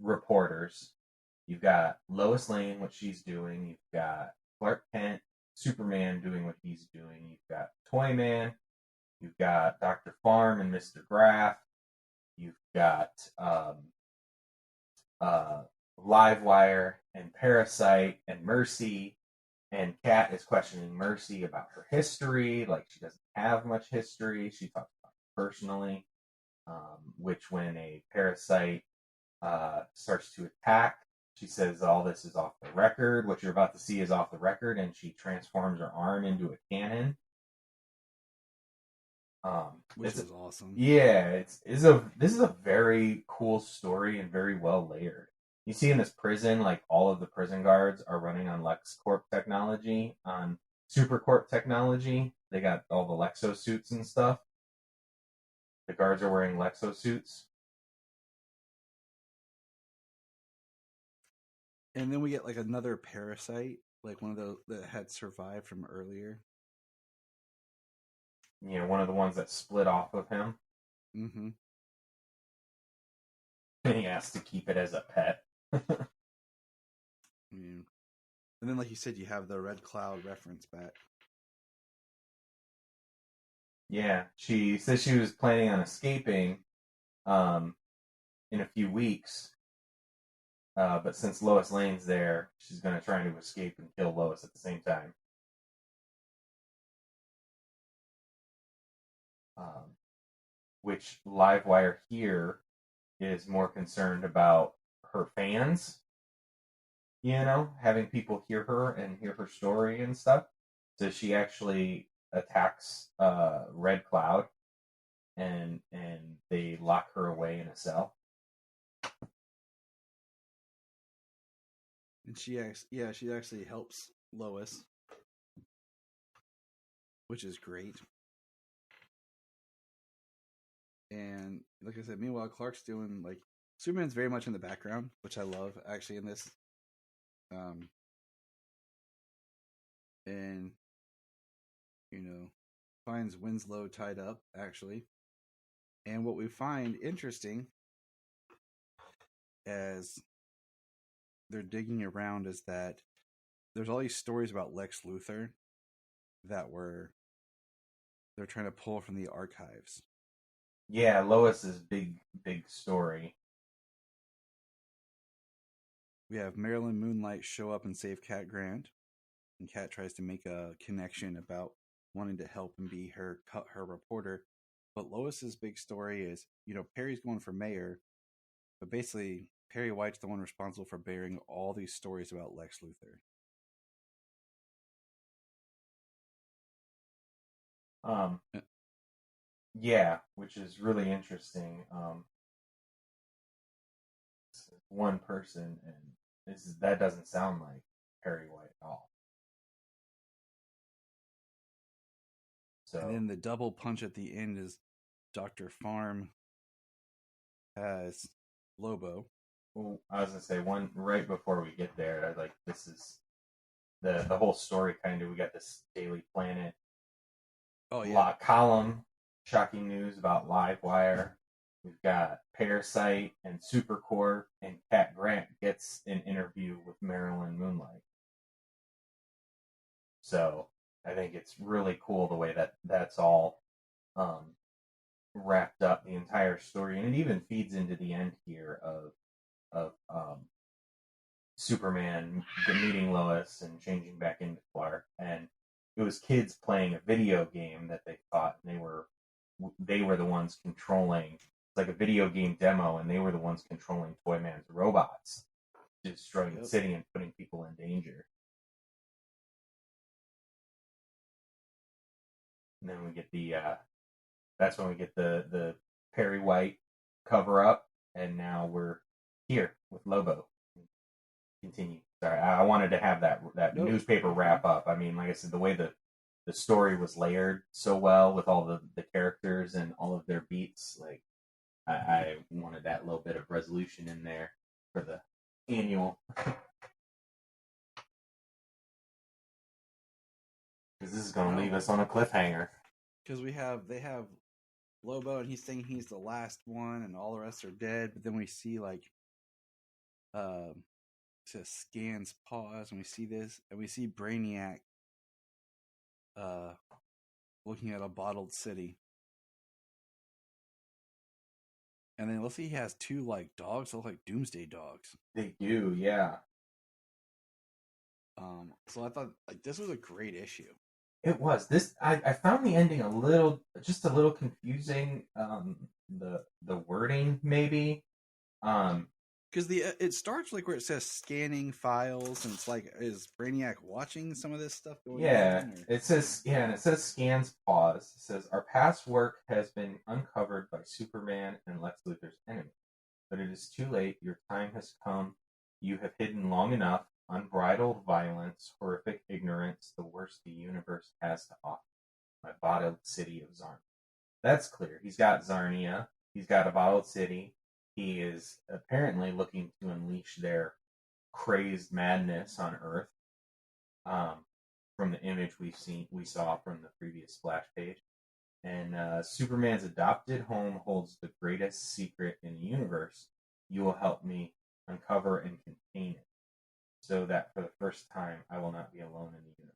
reporters. You've got Lois Lane, what she's doing. You've got Clark Kent, Superman doing what he's doing. You've got Toyman. You've got Dr. Farm and Mr. Graff. You've got Livewire and Parasite and Mercy. And Kat is questioning Mercy about her history. Like, she doesn't have much history. She talks about it personally. Which, when a Parasite starts to attack, she says all this is off the record. What you're about to see is off the record, and she transforms her arm into a cannon. Which is awesome. Yeah, this is a very cool story and very well layered. You see in this prison, like, all of the prison guards are running on LexCorp technology, on SuperCorp technology. They got all the Lexo suits and stuff. The guards are wearing Lexo suits. And then we get like another Parasite, like one of those that had survived from earlier. One of the ones that split off of him. Mm-hmm. And he asked to keep it as a pet. Yeah. And then, like you said, you have the Red Cloud reference back. Yeah, she says she was planning on escaping in a few weeks. But since Lois Lane's there, she's going to try to escape and kill Lois at the same time. Which Livewire here is more concerned about her fans, having people hear her and hear her story and stuff. So she actually attacks Red Cloud, and they lock her away in a cell. And she actually helps Lois, which is great. And like I said, meanwhile, Clark's doing, like, Superman's very much in the background, which I love, actually, in this. And, finds Winslow tied up, actually. And what we find interesting as they're digging around is that there's all these stories about Lex Luthor that they're trying to pull from the archives. Yeah, Lois's big story. We have Marilyn Moonlight show up and save Cat Grant, and Cat tries to make a connection about wanting to help and be her reporter. But Lois's big story is, Perry's going for mayor, but basically Perry White's the one responsible for bearing all these stories about Lex Luthor. Yeah, which is really interesting. One person, and that doesn't sound like Perry White at all. So, and then the double punch at the end is Dr. Farm as Lobo. Well, I was gonna say, one right before we get there, this is the whole story. Kind of, we got this Daily Planet column, shocking news about Livewire. We've got Parasite and Supercorp, and Cat Grant gets an interview with Marilyn Moonlight. So I think it's really cool the way that's all wrapped up, the entire story, and it even feeds into the end here of Superman meeting Lois and changing back into Clark. And it was kids playing a video game that they thought they were the ones controlling. It's like a video game demo, and they were the ones controlling Toyman's robots. destroying the city and putting people in danger. And then we get that's when we get the Perry White cover up, and now we're here with Lobo. Continue. Sorry, I wanted to have that newspaper wrap up. I mean, like I said, the way the story was layered so well with all the characters and all of their beats, like I wanted that little bit of resolution in there for the annual. Because this is going to leave us on a cliffhanger. Because they have Lobo, and he's thinking he's the last one, and all the rest are dead. But then we see just scans pause, and we see this, and we see Brainiac, looking at a bottled city, and then let's see, he has two dogs that look like Doomsday dogs. They do, yeah. So I thought this was a great issue. It was. This I found the ending a little confusing. The wording maybe. Because it starts where it says scanning files, and it's is Brainiac watching some of this stuff going on? It says scans pause. It says our past work has been uncovered by Superman and Lex Luthor's enemy, but it is too late. Your time has come. You have hidden long enough. Unbridled violence, horrific ignorance, the worst the universe has to offer. My bottled city of Zarnia. That's clear. He's got Zarnia. He's got a bottled city. He is apparently looking to unleash their crazed madness on Earth. From the image we saw from the previous splash page. And Superman's adopted home holds the greatest secret in the universe. You will help me uncover and contain it, so that for the first time I will not be alone in the universe.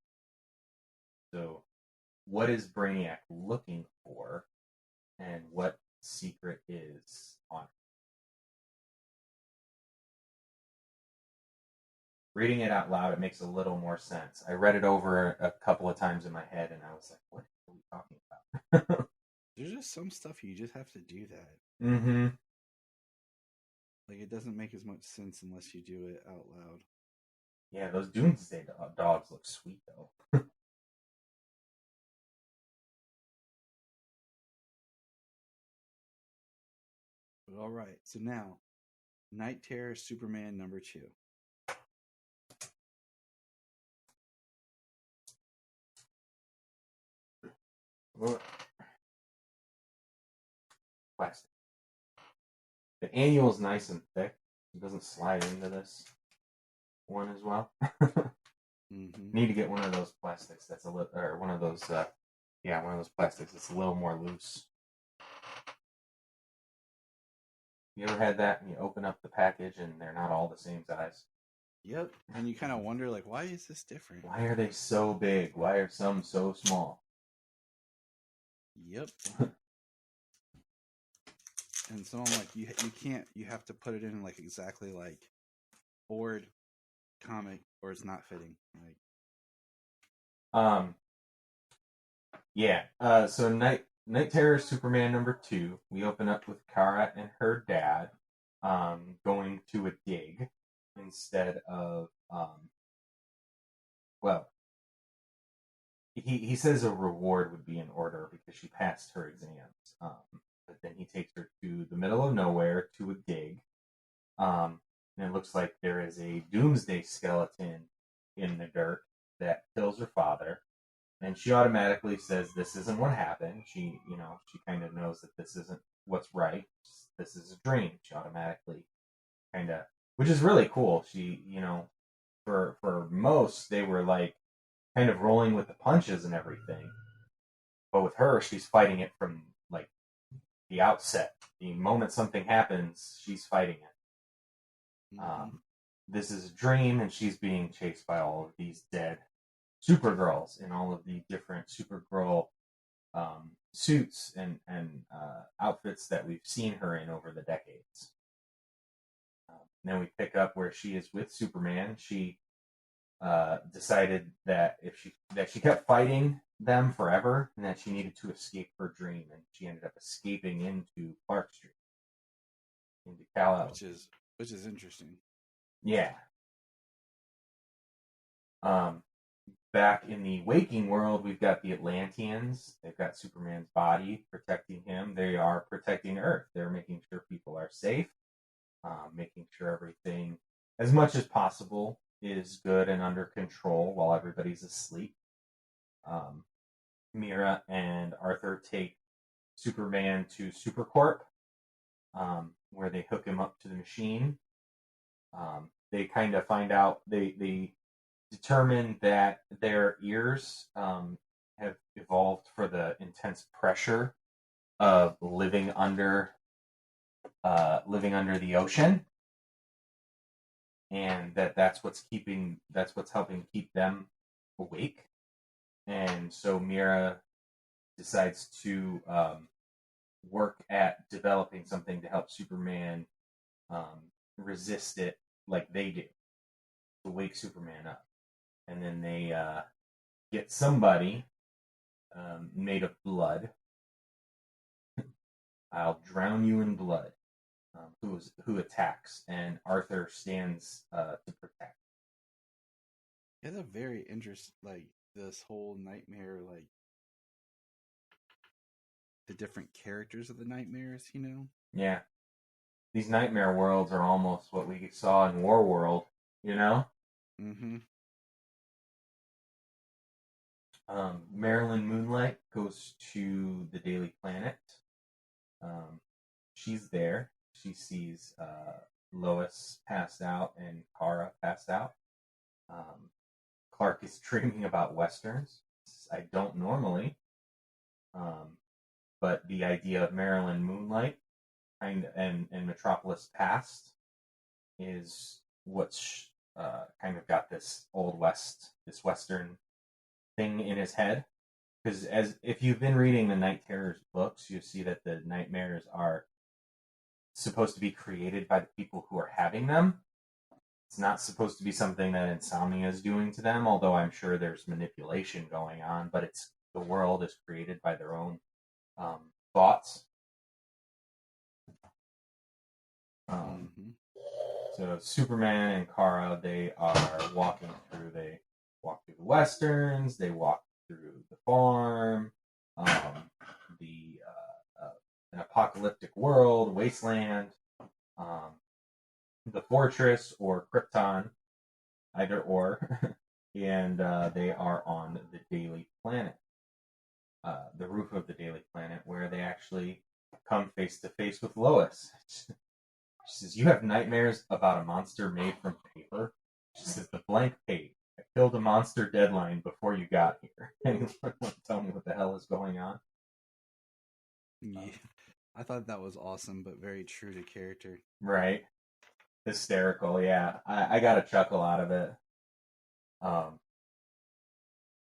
So, what is Brainiac looking for, and what secret is on it? Reading it out loud, it makes a little more sense. I read it over a couple of times in my head, and I was like, what are we talking about? There's just some stuff you just have to do that. Mm-hmm. It doesn't make as much sense unless you do it out loud. Yeah, those Doomsday dogs look sweet, though. But all right, so now, Night Terror Superman number 2. Plastic. The annual is nice and thick. It doesn't slide into this one as well. Need to get one of those plastics that's a little, or one of those plastics that's a little more loose. You ever had that and you open up the package and they're not all the same size? Yep, and you kind of wonder, why is this different? Why are they so big? Why are some so small? Yep. And so I'm you can't, you have to put it in exactly board, comic, or it's not fitting. So Night Terror Superman number 2, we open up with Kara and her dad going to a dig instead of he says a reward would be in order because she passed her exams. But then he takes her to the middle of nowhere to a dig. And it looks like there is a Doomsday skeleton in the dirt that kills her father. And she automatically says this isn't what happened. She kind of knows that this isn't what's right. This is a dream. She automatically which is really cool. She, for most, they were kind of rolling with the punches and everything. But with her, she's fighting it from the outset. The moment something happens, she's fighting it. This is a dream, and she's being chased by all of these dead Supergirls in all of the different Supergirl suits and outfits that we've seen her in over the decades. Then we pick up where she is with Superman. She decided that she kept fighting them forever, and that she needed to escape her dream, and she ended up escaping into Clark Street, into Kal-El, which is interesting. Yeah. Back in the waking world, we've got the Atlanteans. They've got Superman's body protecting him. They are protecting Earth. They're making sure people are safe, making sure everything, as much as possible, is good and under control while everybody's asleep. Mira and Arthur take Superman to Supercorp, where they hook him up to the machine. They kind of find out, they determine that their ears have evolved for the intense pressure of living under the ocean, and that's what's helping keep them awake. And so Mira decides to work at developing something to help Superman resist it like they do, to wake Superman up. And then they get somebody made of blood. I'll drown you in blood. Who attacks, and Arthur stands to protect. It's a very interesting, like, this whole nightmare, like the different characters of the nightmares, you know? Yeah. These nightmare worlds are almost what we saw in War World, you know? Mm-hmm. Marilyn Moonlight goes to the Daily Planet. She's there. She sees Lois passed out and Kara passed out. Clark is dreaming about Westerns. I don't normally. But the idea of Marilyn Moonlight and Metropolis Past is what's kind of got this Old West, this Western thing in his head. Because if you've been reading the Night Terrors books, you see that the nightmares are supposed to be created by the people who are having them. It's not supposed to be something that insomnia is doing to them, although I'm sure there's manipulation going on, but the world is created by their own thoughts. So Superman and Kara, they walk through the Westerns, they walk through the farm, an apocalyptic world, wasteland, the fortress or Krypton, either or, and they are on the Daily Planet, the roof of the Daily Planet, where they actually come face to face with Lois. She says, "You have nightmares about a monster made from paper?" She says, "The blank page. I killed a monster deadline before you got here." Anyone want to tell me what the hell is going on? Yeah. I thought that was awesome, but very true to character. Right. Hysterical, yeah. I got a chuckle out of it.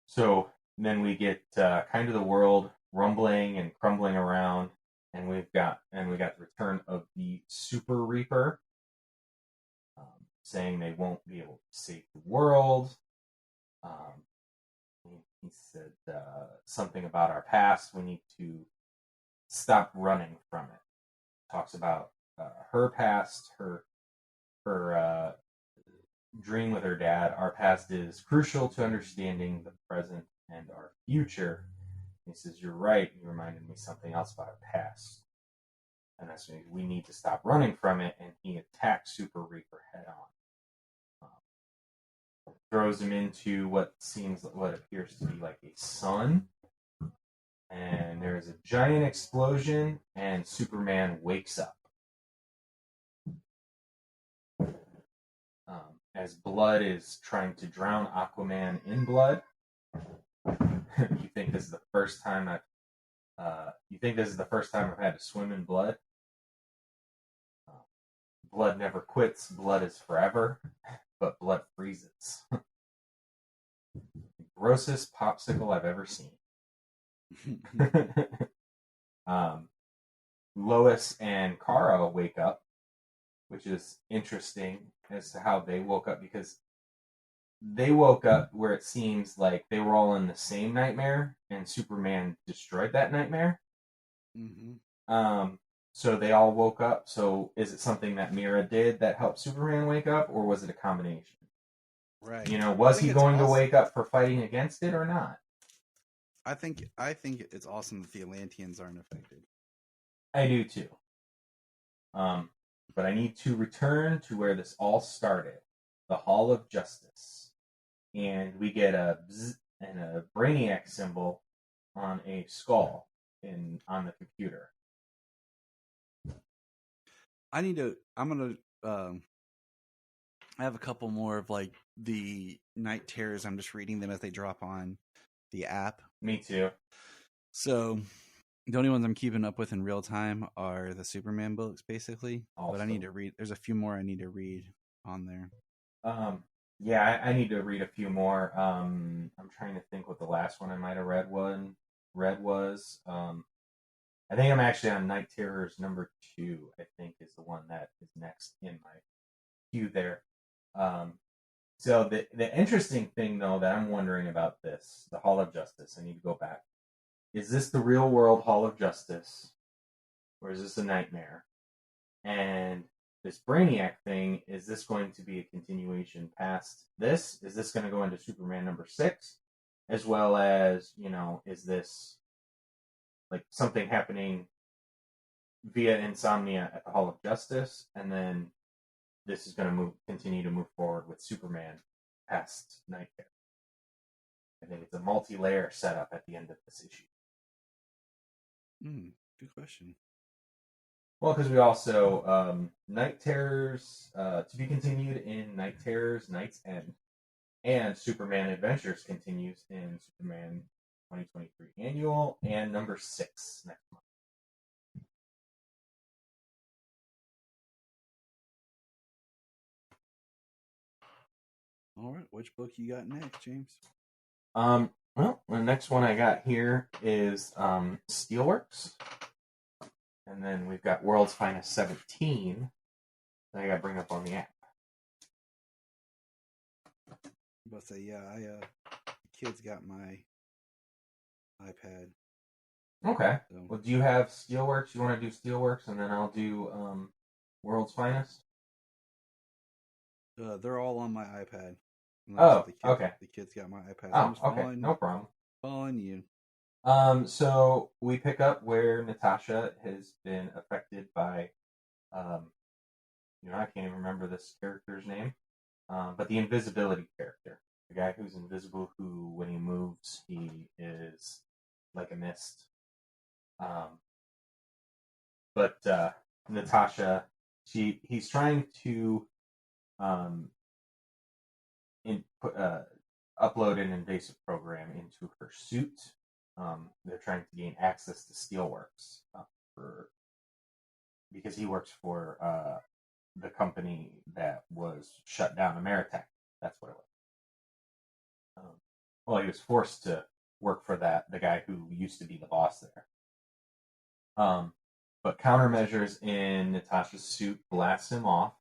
So then we get kind of the world rumbling and crumbling around, and we got the return of the Super Reaper, saying they won't be able to save the world. He said something about our past. We need to stop running from it. Talks about her past, her dream with her dad. Our past is crucial to understanding the present and our future. He says, "You're right. You reminded me something else about our past." And that's when we need to stop running from it. And he attacks Super Reaper head on. Throws him into what appears to be like a sun. And there's a giant explosion, and Superman wakes up. As blood is trying to drown Aquaman in blood. You think this is the first time I've had to swim in blood? Blood never quits. Blood is forever, but blood freezes. The grossest popsicle I've ever seen. Lois and Kara wake up, which is interesting as to how they woke up, because they woke up where it seems like they were all in the same nightmare and Superman destroyed that nightmare. Mm-hmm. So they all woke up. So is it something that Mira did that helped Superman wake up, or was it a combination? Right. You know, was he going to awesome. wake up for fighting against it or not? I think it's awesome that the Atlanteans aren't affected. I do too. But I need to return to where this all started, the Hall of Justice, and we get a bzz and a Brainiac symbol on a skull on the computer. I have a couple more of like the Night Terrors. I'm just reading them as they drop on the app. Me too. So the only ones I'm keeping up with in real time are the Superman books, basically. But I need to read. There's a few more I need to read on there. Yeah, I need to read a few more. I'm trying to think what the last one I might have read was. I think I'm actually on Night Terrors number 2. I think is the one that is next in my queue there. So the interesting thing though that I'm wondering about this, the Hall of Justice, I need to go back. Is this the real world Hall of Justice, or is this a nightmare? And this Brainiac thing, is this going to be a continuation past this? Is this going to go into Superman number 6? As well as, is this like something happening via Insomnia at the Hall of Justice, and then this is going to continue to move forward with Superman past Night Terror? I think it's a multi-layer setup at the end of this issue. Good question. Well, because we also Night Terrors to be continued in Night Terrors Night's End, and Superman Adventures continues in Superman 2023 Annual and number 6 next month. All right, which book you got next, James? Well, the next one I got here is Steelworks. And then we've got World's Finest 17 that I got to bring up on the app. But say, yeah, the kids got my iPad. Okay. So. Well, do you have Steelworks? You want to do Steelworks, and then I'll do World's Finest? They're all on my iPad. Okay. The kids got my iPad. Oh, okay. No problem. On you. So we pick up where Natasha has been affected by, I can't even remember this character's name, but the invisibility character, the guy who's invisible, who when he moves, he is like a mist. But Natasha, he's trying to upload an invasive program into her suit. They're trying to gain access to Steelworks because he works for the company that was shut down, Ameritech. That's what it was. Well, he was forced to work for the guy who used to be the boss there. But countermeasures in Natasha's suit blasts him off,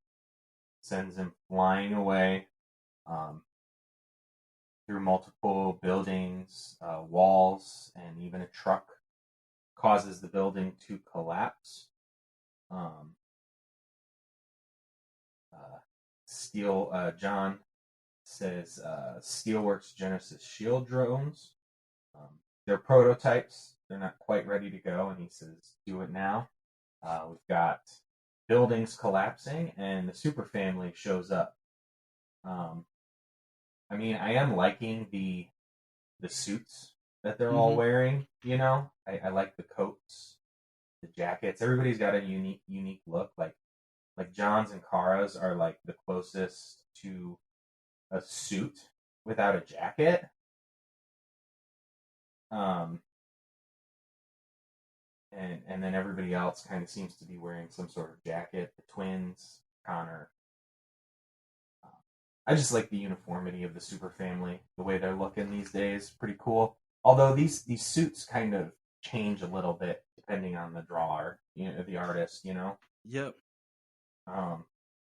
sends him flying away through multiple buildings, walls, and even a truck, causes the building to collapse. John says Steelworks Genesis shield drones. They're prototypes. They're not quite ready to go, and he says, do it now. We've got buildings collapsing, and the super family shows up. I mean, I am liking the suits that they're all wearing, I like the coats, the jackets. Everybody's got a unique look. Like John's and Kara's are like the closest to a suit without a jacket. And then everybody else kind of seems to be wearing some sort of jacket. The twins, Connor. I just like the uniformity of the super family, the way they're looking these days. Pretty cool. Although these suits kind of change a little bit depending on the drawer, the artist, Yep. I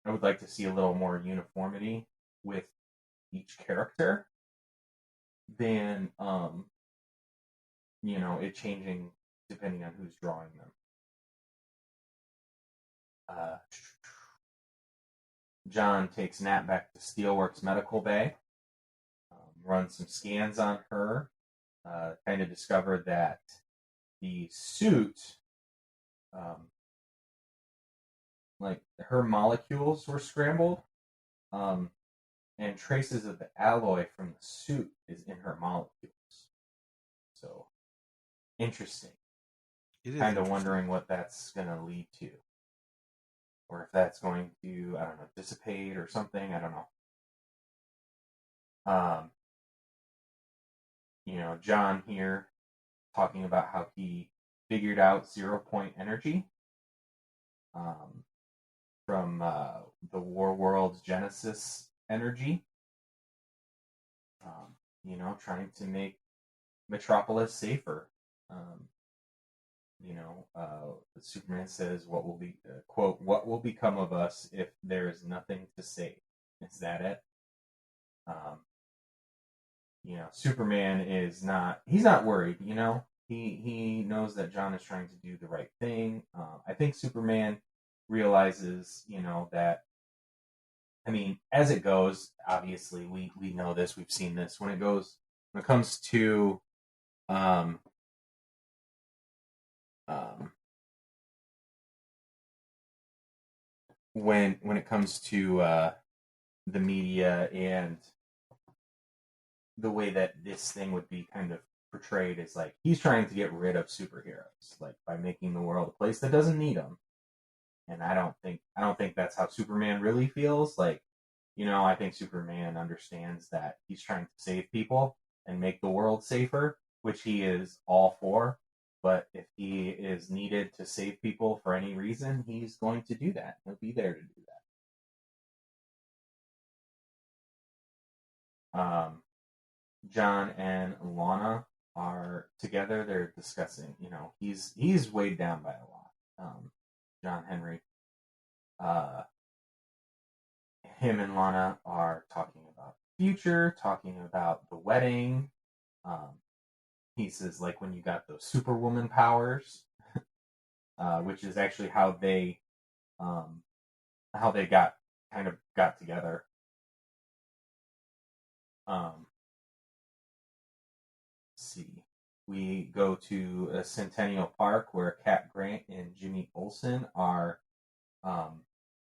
would like to see a little more uniformity with each character than, it changing depending on who's drawing them. John takes Nat back to Steelworks Medical Bay, runs some scans on her, kind of discovered that the suit, like her molecules were scrambled, and traces of the alloy from the suit is in her molecules. So, interesting. Kind of wondering what that's going to lead to. Or if that's going to, I don't know, dissipate or something. I don't know. John here talking about how he figured out 0-point energy from the War World's Genesis energy. Trying to make Metropolis safer. Superman says, "What will be quote? What will become of us if there is nothing to save?" Is that it? Superman is not. He's not worried. He knows that John is trying to do the right thing. I think Superman realizes, that. I mean, as it goes, obviously we know this. We've seen this when it comes to when it comes to the media and the way that this thing would be kind of portrayed is like he's trying to get rid of superheroes, like by making the world a place that doesn't need them. And I don't think that's how Superman really feels. Like, I think Superman understands that he's trying to save people and make the world safer, which he is all for. But if he is needed to save people for any reason, he's going to do that. He'll be there to do that. John and Lana are together. They're discussing, he's weighed down by a lot. John Henry. Him and Lana are talking about the future, talking about the wedding. He says, like, when you got those Superwoman powers, which is actually how they got together. Let's see. We go to Centennial Park where Cat Grant and Jimmy Olsen are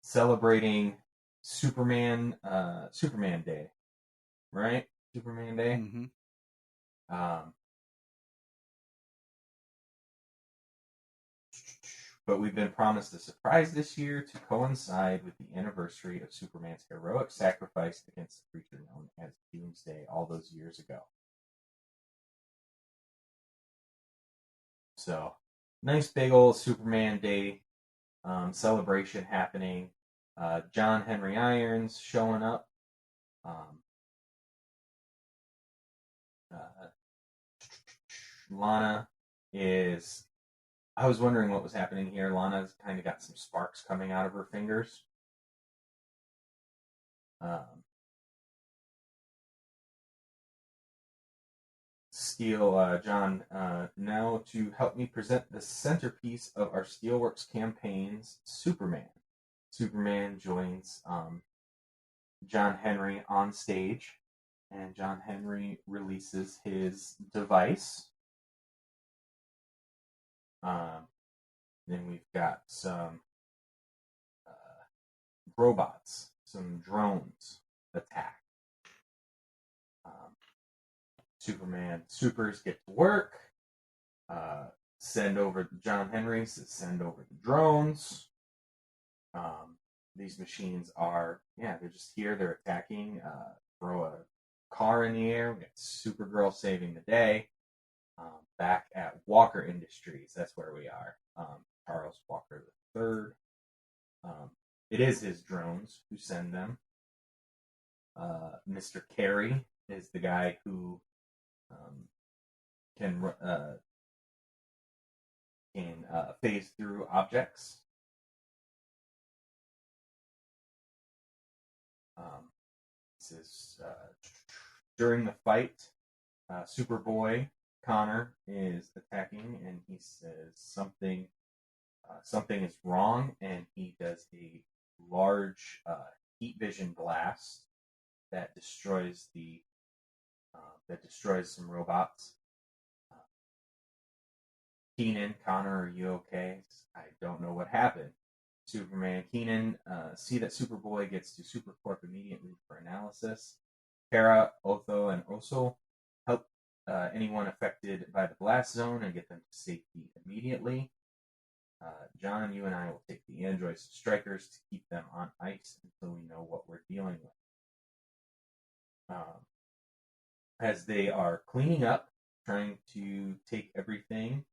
celebrating Superman Day, right? Superman Day. Mm-hmm. But we've been promised a surprise this year to coincide with the anniversary of Superman's heroic sacrifice against the creature known as Doomsday all those years ago. So, nice big old Superman Day celebration happening. John Henry Irons showing up. Lana is... I was wondering what was happening here. Lana's kind of got some sparks coming out of her fingers. John, now to help me present the centerpiece of our Steelworks campaigns, Superman. Superman joins John Henry on stage, and John Henry releases his device. Then we've got some robots, some drones attack. Supers get to work. Send over John Henry to send over the drones. These machines are, they're just here. They're attacking. Throw a car in the air. We got Supergirl saving the day. Back at Walker Industries, that's where we are. Charles Walker III. It is his drones who send them. Mr. Carey is the guy who can phase through objects. This is during the fight. Superboy Connor is attacking, and he says something something is wrong, and he does a large heat vision blast that destroys some robots. Keenan, Connor, are you okay? I don't know what happened. Superman, Keenan, see that Superboy gets to Supercorp immediately for analysis. Kara, Otho, and Oso help anyone affected by the blast zone and get them to safety immediately. John, you and I will take the androids to Strikers to keep them on ice until we know what we're dealing with. As they are cleaning up, trying to take everything,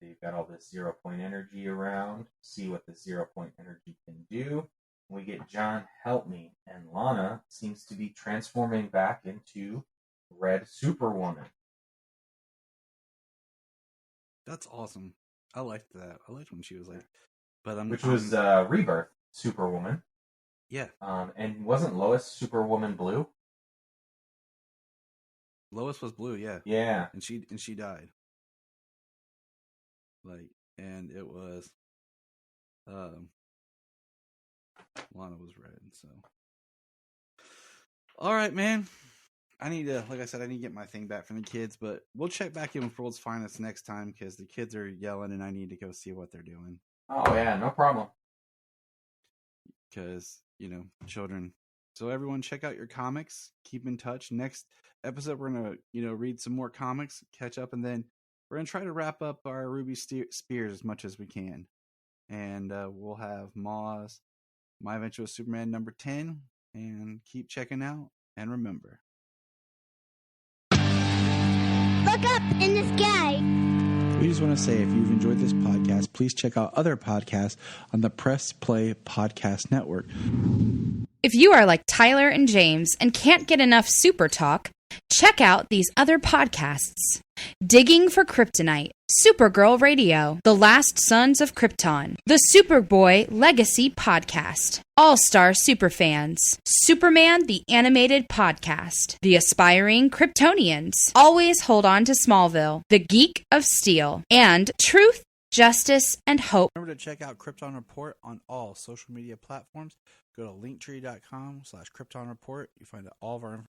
they've got all this 0 point energy around, see what the 0 point energy can do. We get John, help me, and Lana seems to be transforming back into Red Superwoman. That's awesome. I liked that. I liked when she was like, which was Rebirth Superwoman. Yeah. And wasn't Lois Superwoman blue? Lois was blue, yeah. Yeah. And she died. Like, and it was Lana was red, so. All right, man. I need to, like I said, I need to get my thing back from the kids, but we'll check back in with World's Finest next time because the kids are yelling and I need to go see what they're doing. Oh, yeah, no problem. Because, children. So everyone check out your comics. Keep in touch. Next episode, we're going to, read some more comics, catch up, and then we're going to try to wrap up our Ruby Spears as much as we can. And we'll have Maw's My Adventure with Superman number 10. And keep checking out. And remember, look up in the sky. We just want to say if you've enjoyed this podcast, please check out other podcasts on the Press Play Podcast Network. If you are like Tyler and James and can't get enough Super Talk, check out these other podcasts. Digging for Kryptonite, Supergirl Radio, The Last Sons of Krypton, The Superboy Legacy Podcast, All-Star Superfans, Superman the Animated Podcast, The Aspiring Kryptonians, Always Hold On to Smallville, The Geek of Steel, and Truth, Justice, and Hope. Remember to check out Krypton Report on all social media platforms. Go to linktree.com/Krypton Report. You find all of our